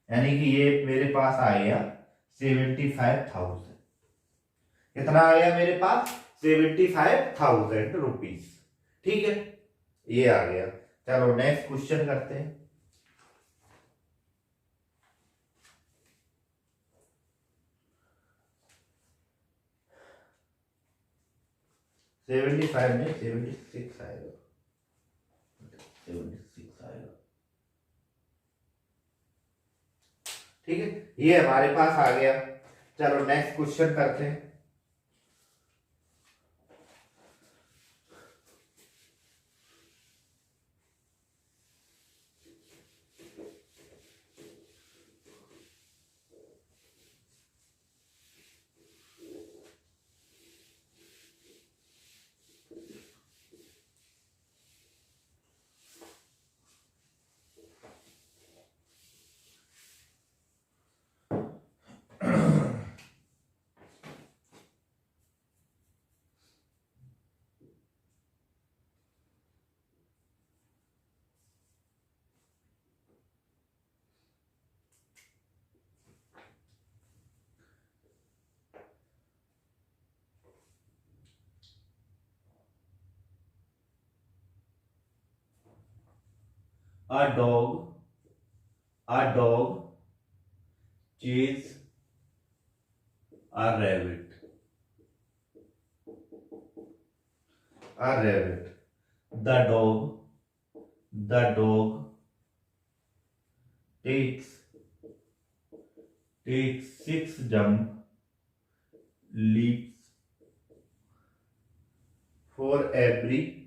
यानी कि ये मेरे पास आ गया 75,000। कितना आ गया मेरे पास 75,000 रुपीज। ठीक है, ये आ गया। चलो नेक्स्ट क्वेश्चन करते हैं। में 76 आएगा, 76 आएगा। ठीक है, ये हमारे पास आ गया। चलो नेक्स्ट क्वेश्चन करते हैं। A dog, a dog chase a rabbit. A rabbit. The dog takes 6 jump leaps for every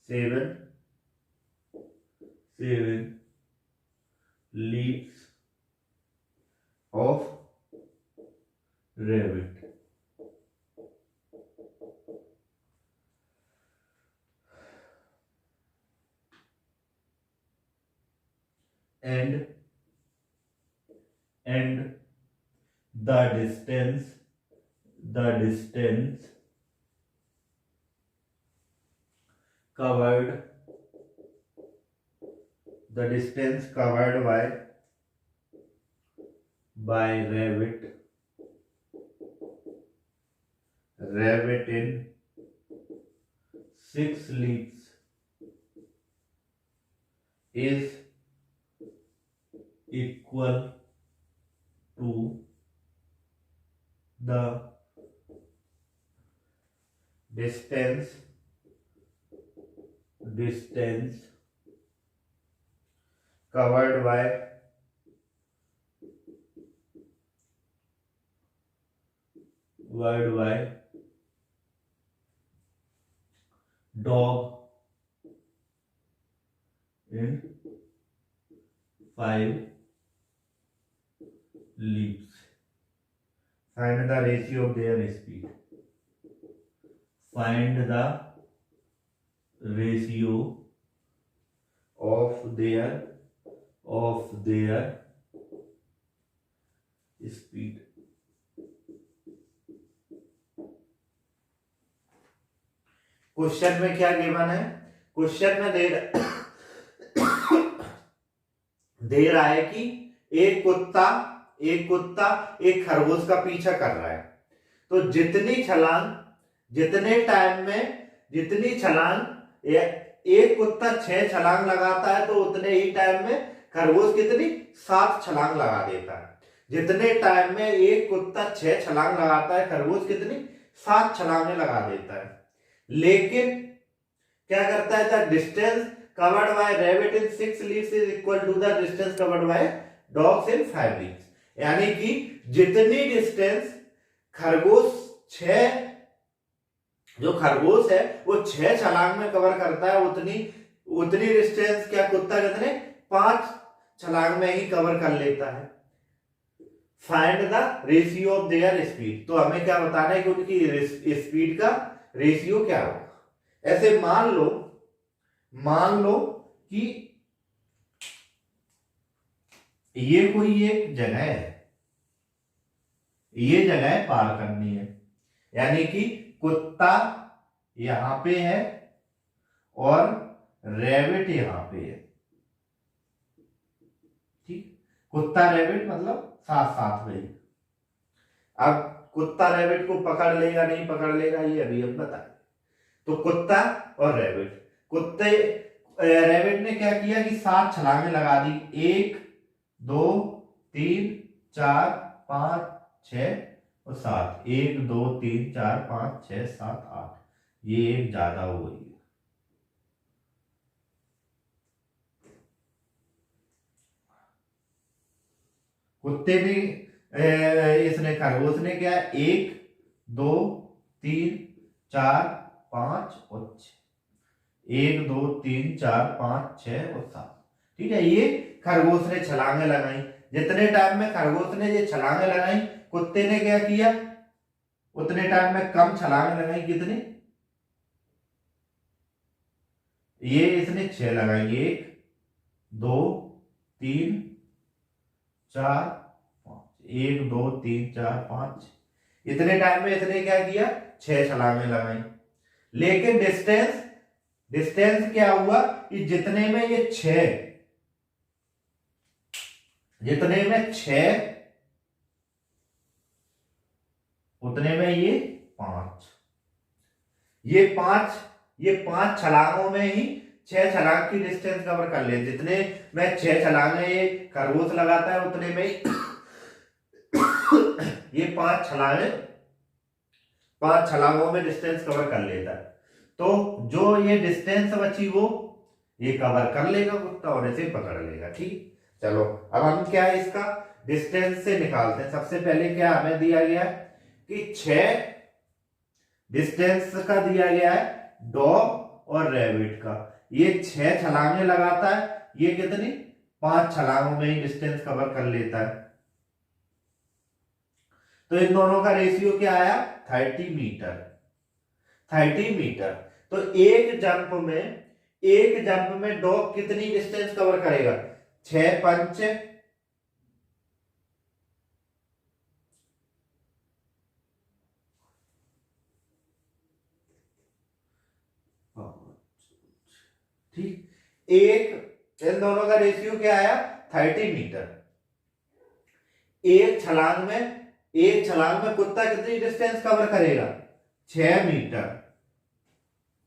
7 leaps of rabbit. And the distance covered by rabbit in 6 leaps is equal to the distance covered by dog in 5 leaps. Find the ratio of their speed. Find the ratio of their speed. Question में क्या given है? Question में दे रहा है कि एक कुत्ता एक खरगोश का पीछा कर रहा है, तो जितनी छलांग एक कुत्ता 6 छलांग लगाता है तो उतने ही टाइम में खरगोश कितनी 7 छलांग लगा देता है। जितने टाइम में एक कुत्ता 6 छलांग लगाता है, खरगोश कितनी 7 छलांगें लगा देता है। लेकिन क्या करता है? The distance covered by rabbit in 6 leaps is equal to the distance covered by dogs in 5 leaps. यानी कि जितनी डिस्टेंस जो खरगोश है वो 6 छलांग में कवर करता है, उतनी डिस्टेंस क्या कुत्ता कितने 5 छलांग में ही कवर कर लेता है। Find the ratio of their speed. तो हमें क्या बताना है कि उनकी स्पीड का रेशियो क्या होगा। ऐसे मान लो कि ये कोई एक जगह है, ये जगह पार करनी है, यानी कि कुत्ता यहां पे है और रैबिट यहां पे है। ठीक, कुत्ता रैबिट मतलब साथ साथ में। अब कुत्ता रैबिट को पकड़ लेगा नहीं पकड़ लेगा ये अभी हम बताएं। तो कुत्ता और रैबिट ने क्या किया कि 7 छलांगें लगा दी। 1 2 3 4 5 6 और 7। 1 2 3 4 5 6 7 8। ये एक ज्यादा हो गई है। कुत्ते ने इसने खरगोश ने क्या 1 2 3 4 5 और 6। 1 2 3 4 5 6 और 7। ठीक है, ये खरगोश ने छलांगे लगाई। जितने टाइम में खरगोश ने ये छलांगे लगाई, कुत्ते ने क्या किया उतने टाइम में कम छलांगे लगाई। कितनी? ये इसने 6 लगाई। 1 2 3 4 5। 1 2 3 4 5। इतने टाइम में इसने क्या किया 6 छलांगे लगाई। लेकिन डिस्टेंस क्या हुआ कि जितने में ये 6 उतने में ये 5। ये पांच छलांगों में ही 6 छलांग की डिस्टेंस कवर कर ले। जितने में 6 छलांगे ये खरगोश लगाता है उतने में ये 5 छलांगों में डिस्टेंस कवर कर लेता है। तो जो ये डिस्टेंस बची वो ये कवर कर लेगा कुत्ता और इसे पकड़ लेगा। ठीक, चलो अब हम क्या है इसका डिस्टेंस से निकालते हैं। सबसे पहले क्या हमें दिया गया है कि 6 डिस्टेंस का दिया गया है डॉग और रैबिट का। ये 6 छलांगे लगाता है, ये कितनी 5 छलांगों में ही डिस्टेंस कवर कर लेता है। तो इन दोनों का रेशियो क्या आया 30 मीटर। 30 मीटर। तो एक जंप में डॉग कितनी डिस्टेंस कवर करेगा 6 पंच 5। ठीक, एक इन दोनों का रेशियो क्या आया 30 मीटर। एक छलांग में कुत्ता कितनी डिस्टेंस कवर करेगा 6 मीटर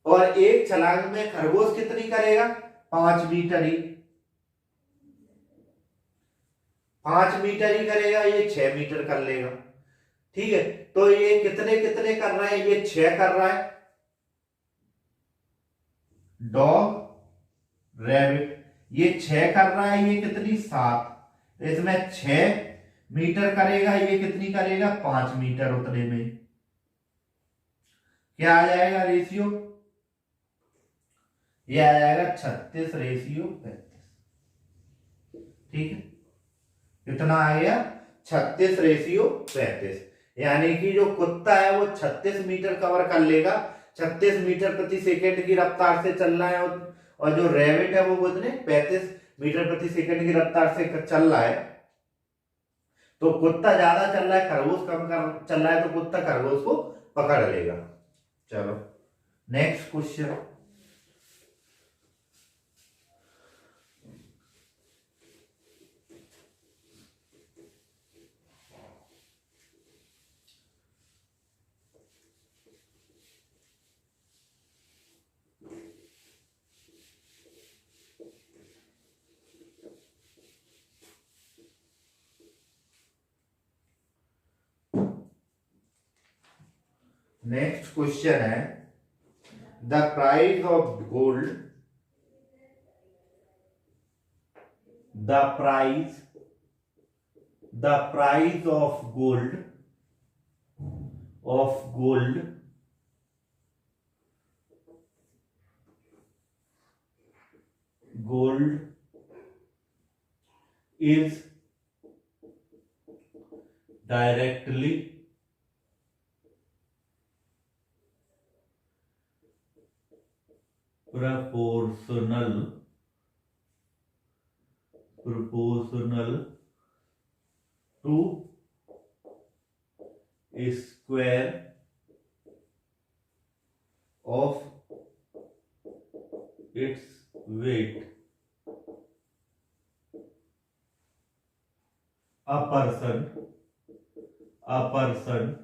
और एक छलांग में खरगोश कितनी करेगा 5 मीटर ही। 5 मीटर ही करेगा, ये 6 मीटर कर लेगा। ठीक है, तो ये कितने कितने कर रहा है, ये 6 कर रहा है डॉग रैबिट, ये 6 कर रहा है, ये कितनी 7। इसमें 6 मीटर करेगा, ये कितनी करेगा 5 मीटर। उतने में क्या आ जाएगा रेशियो, ये आ जाएगा 36 रेशियो 35। ठीक है, कितना आ गया 36 रेशियो 35। यानी कि जो कुत्ता है वो 36 मीटर कवर कर लेगा, 36 मीटर प्रति सेकंड की रफ्तार से चल रहा है। और जो रैबिट है वो कितने 35 मीटर प्रति सेकंड की रफ्तार से चल रहा है। तो कुत्ता ज्यादा चल रहा है, खरगोश कम चल रहा है, तो कुत्ता खरगोश को पकड़ लेगा। चलो नेक्स्ट क्वेश्चन। नेक्स्ट क्वेश्चन है the price of gold, the price of gold is directly proportional to a square of its weight. A person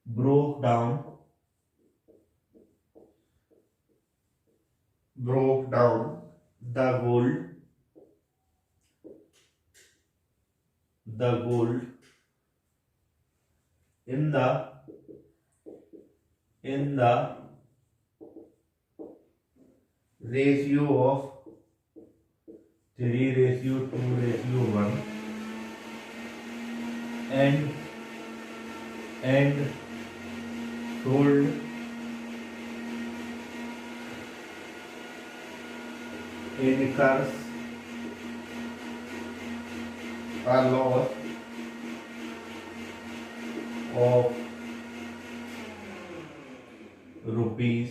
broke down the gold in the ratio of 3:2:1 and sold incurs a loss of rupees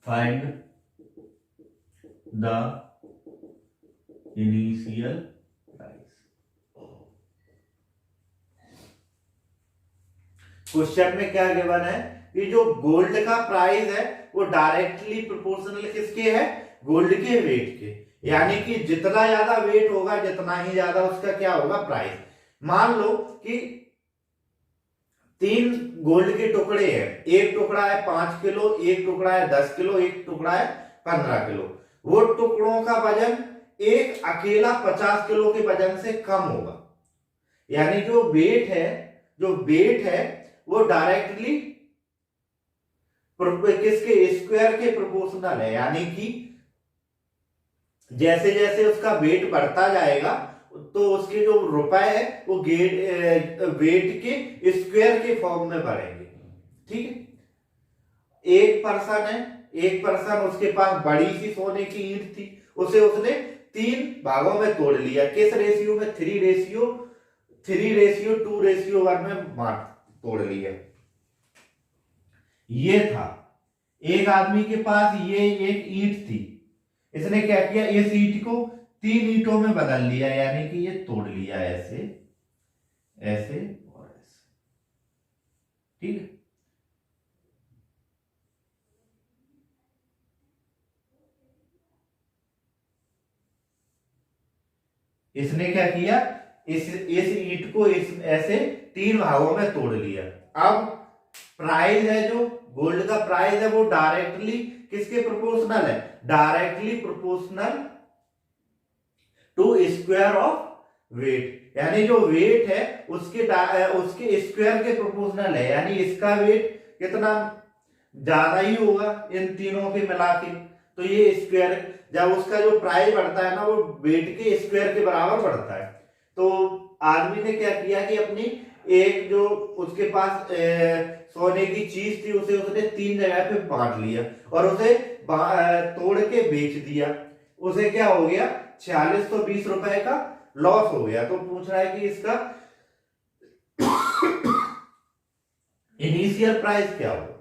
5 the initial price। Question में क्या given है कि जो gold का price है वो directly proportional किसके है गोल्ड के वेट के, यानी कि जितना ज्यादा वेट होगा जितना ही ज्यादा उसका क्या होगा, प्राइस। मान लो कि 3 गोल्ड के टुकड़े हैं, एक टुकड़ा है 5 किलो, एक टुकड़ा है 10 किलो, एक टुकड़ा है 15 किलो। वो टुकड़ों का वजन एक अकेला 50 किलो के वजन से कम होगा, यानी जो वेट है वो डायरेक्टली किसके, स्क्वायर के प्रोपोर्शनल है, यानी कि जैसे जैसे उसका वेट बढ़ता जाएगा तो उसके जो रुपए है वो वेट के स्क्वायर के फॉर्म में बढ़ेंगे। ठीक है, एक पर्सन उसके पास बड़ी सी सोने की ईंट थी, उसे उसने 3 भागों में तोड़ लिया। किस रेशियो में, 3:2:1 में तोड़ लिया। ये था, एक आदमी के पास ये एक ईंट थी, इसने क्या किया, इस ईंट को 3 ईंटों में बदल लिया, यानी कि ये तोड़ लिया ऐसे ऐसे और ऐसे। ठीक है, इसने क्या किया, इस ईंट को ऐसे 3 भागों में तोड़ लिया। अब प्राइस है, जो गोल्ड का प्राइस है वो डायरेक्टली किसके प्रोपोर्शनल है, directly proportional to square of weight, यानी जो वेट है उसके स्क्वायर के प्रोपोर्शनल है, यानी इसका वेट कितना ज्यादा ही होगा इन तीनों के मिला के। तो ये स्क्वायर, जब उसका जो प्राइस बढ़ता है ना वो वेट के स्क्वायर के बराबर बढ़ता है। तो आदमी ने क्या किया कि अपनी एक जो उसके पास सोने की चीज थी उसे उसने 3 जगह पे बांट लिया और उसे तोड़ के बेच दिया। उसे क्या हो गया, 4620 रुपए का लॉस हो गया। तो पूछ रहा है कि इसका इनिशियल प्राइस क्या होगा।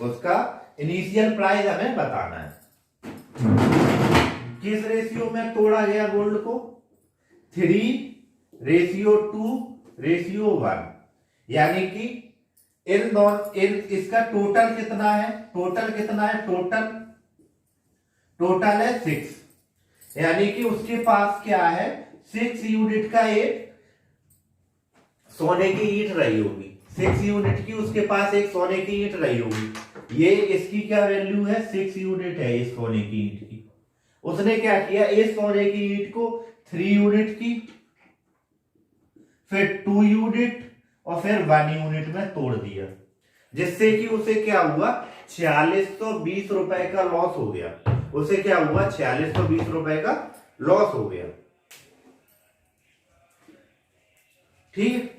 उसका इनिशियल प्राइस हमें बताना है। किस रेशियो में तोड़ा गया गोल्ड को, 3:2:1, यानी कि इसका टोटल कितना है, टोटल है 6, यानी कि उसके पास क्या है, 6 यूनिट का एक सोने की ईंट रही होगी, 6 यूनिट की उसके पास एक सोने की ईंट रही होगी। ये इसकी क्या वैल्यू है, 6 यूनिट है इस सोने की ईंट की। उसने क्या किया, इस सोने की ईंट को 3 यूनिट की, फिर 2 यूनिट और फिर 1 यूनिट में तोड़ दिया, जिससे कि उसे क्या हुआ, 4620 रुपए का लॉस हो गया। उसे क्या हुआ, 4620 रुपए का लॉस हो गया। ठीक,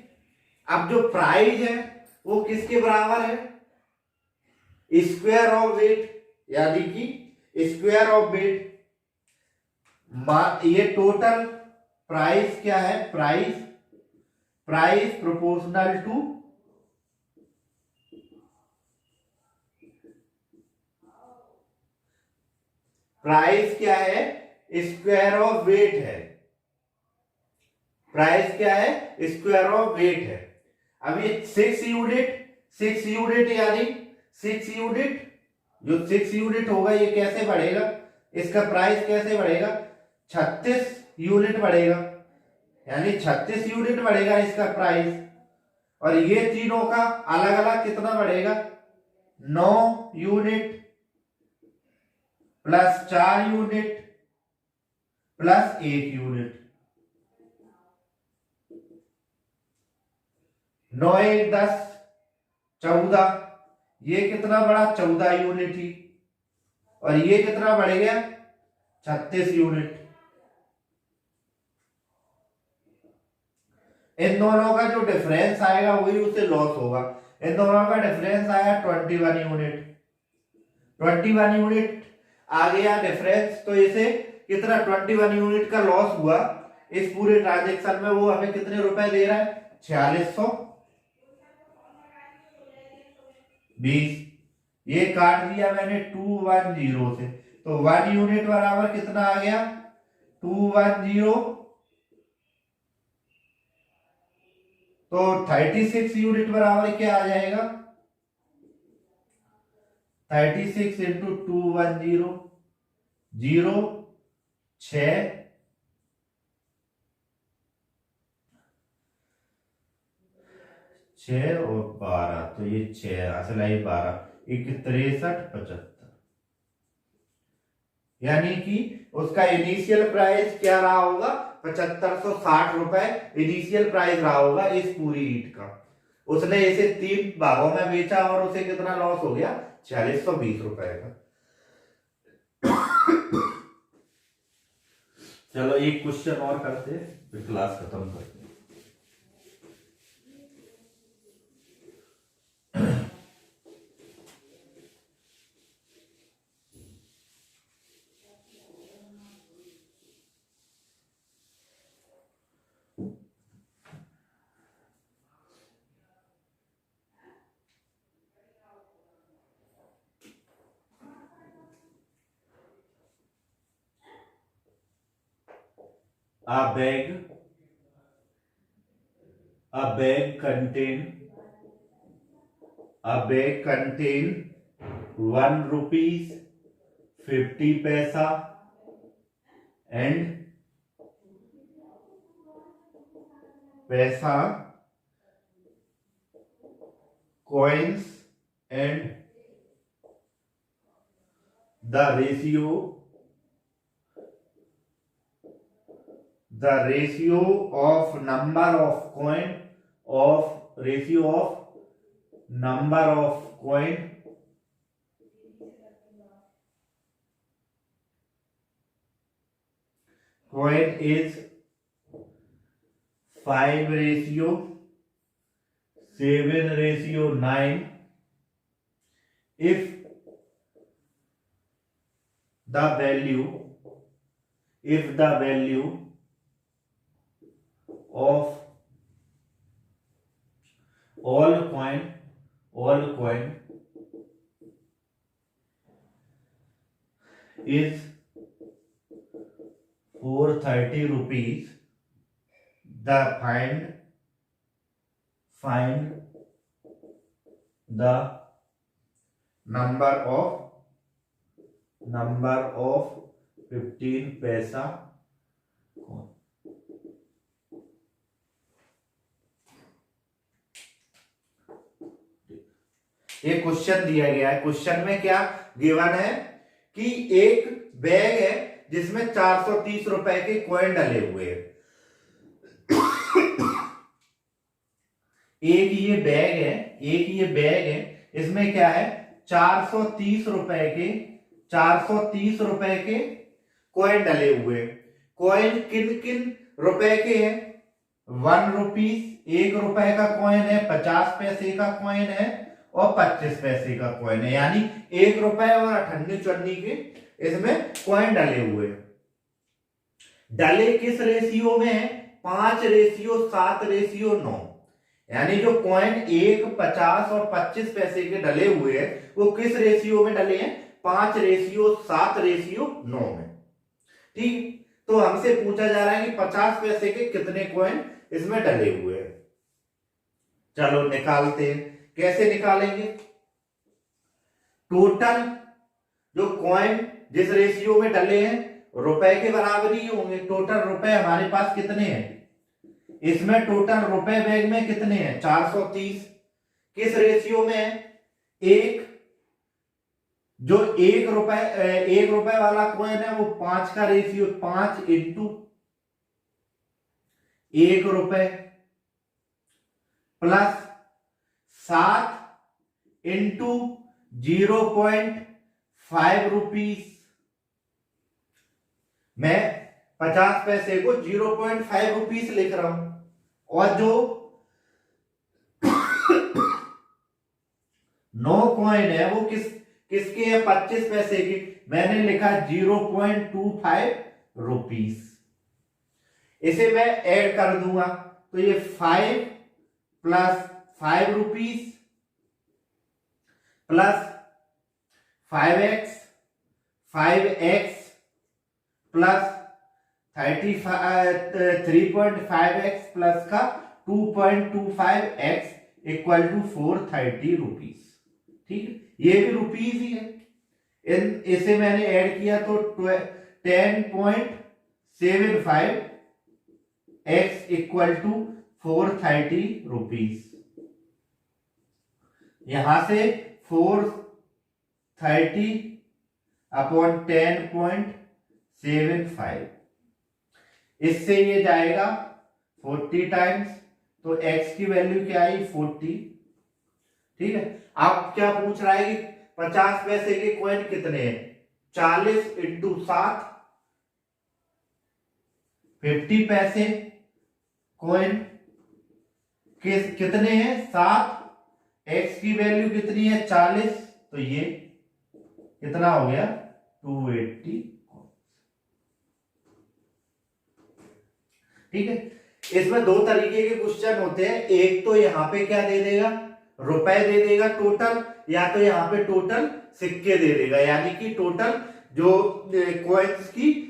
अब जो प्राइस है वो किसके बराबर है, स्क्वायर ऑफ वेट, यानी कि स्क्वायर ऑफ वेट। ये टोटल प्राइस क्या है, प्राइस प्रोपोर्शनल टू प्राइस क्या है, स्क्वायर ऑफ वेट है, प्राइस क्या है, स्क्वायर ऑफ वेट है। अब ये 6 यूनिट यानी 6 यूनिट, जो 6 यूनिट होगा ये कैसे बढ़ेगा, इसका प्राइस कैसे बढ़ेगा, 36 यूनिट बढ़ेगा, यानी 36 यूनिट बढ़ेगा इसका प्राइस। और ये तीनों का अलग अलग कितना बढ़ेगा, 9 unit plus 4 unit plus 1 unit, 9 1 10 14, ये कितना बड़ा, 14 यूनिट ही, और ये कितना बढ़ गया, 36 यूनिट। इन दोनों का जो डिफरेंस आएगा वही उसे लॉस होगा। इन दोनों का डिफरेंस आया 21 यूनिट, 21 यूनिट आ गया डिफरेंस। तो इसे कितना, 21 यूनिट का लॉस हुआ इस पूरे ट्रांजेक्शन में। वो हमें कितने रुपए दे रहा है, 4620। ये काट दिया मैंने 210 से, तो 1 यूनिट बराबर कितना आ गया, 210 तो 36 यूनिट बराबर क्या आ जाएगा? 36 इंटू 210 0 6 6 और 12, तो ये 6 असल आई 12 एक 63 75, यानी कि उसका इनिशियल प्राइस क्या रहा होगा? 7560 रुपए इनिशियल प्राइस रहा होगा इस पूरी ईट का। उसने इसे 3 भागों में बेचा और उसे कितना लॉस हो गया? 4620 रुपए का। चलो एक क्वेश्चन और करते हैं फिर क्लास खत्म करते हैं। A bag contain 1 rupees 50 paisa and paisa coins, and the ratio of number of coin is 5:7:9 if the value of all coin is 430 rupees, the find the number of 15 पैसा coin। ये question दिया गया है। Question में क्या given है कि एक बैग है जिसमें 430 रुपए के कॉइन डले हुए हैं। एक ये बैग है इसमें क्या है? 430 रुपए के कॉइन डले हुए। कॉइन किन किन रुपए के हैं? 1 रुपीस 1 रुपए का कॉइन है, 50 पैसे का कॉइन है और 25 पैसे का कॉइन है, यानी 1 रुपए और 98 के इसमें कॉइन डले हुए। डले किस रेशियो में है? 5:7:9, यानी जो कॉइन 1, 50 और 25 पैसे के डले हुए हैं वो किस रेशियो में डले हैं? 5:7:9 में। ठीक, तो हमसे पूछा जा रहा है कि 50 पैसे के कितने कॉइन इसमें डले हुए हैं। चलो निकालते हैं। कैसे निकालेंगे? टोटल जो कॉइन जिस रेशियो में डले हैं रुपए के बराबर ही होंगे। टोटल रुपए हमारे पास कितने हैं? इसमें टोटल रुपए बैग में कितने हैं? 430। किस रेशियो में है? एक जो 1 रुपए वाला कॉइन है वो 5 का रेशियो, 5 इंटू 1 रुपए प्लस 7 इंटू 0.5 रुपीस। मैं 50 पैसे को 0.5 रुपीस लिख रहा हूं और जो 9 कॉइन है वो किसके है? 25 पैसे के। मैंने लिखा 0.25 रुपीस। इसे मैं ऐड कर दूंगा तो ये 5 plus 5 rupees plus 5x plus 3.5x plus का 2.25x इक्वल टू 430 रुपीज। ठीक है, ये भी रुपीज ही है। इसे मैंने ऐड किया तो 10.75 x इक्वल टू 430 रुपीज। यहां से 430 अपॉन 10.75, इससे ये जाएगा 40 टाइम्स, तो x की वैल्यू क्या आई 40। ठीक है, अब क्या पूछ रहा है कि 50 पैसे के कॉइन कितने हैं? 40 इंटू 7, 50 पैसे कॉइन कितने हैं? 7। x की वैल्यू कितनी है? 40, तो ये कितना हो गया? 280। ठीक है, इसमें दो तरीके के क्वेश्चन होते हैं। एक तो यहां पे क्या दे देगा? रुपए दे देगा टोटल, या तो यहाँ पे टोटल सिक्के दे देगा, यानी कि टोटल जो कॉइन्स की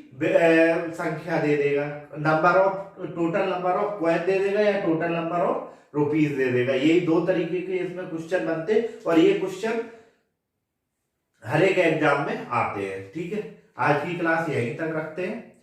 संख्या दे देगा, टोटल नंबर ऑफ कॉइन दे देगा, या टोटल नंबर ऑफ रुपीज दे देगा। यही दो तरीके के इसमें क्वेश्चन बनते, और ये क्वेश्चन हर एक एग्जाम में आते हैं। ठीक है, आज की क्लास यहीं तक रखते हैं।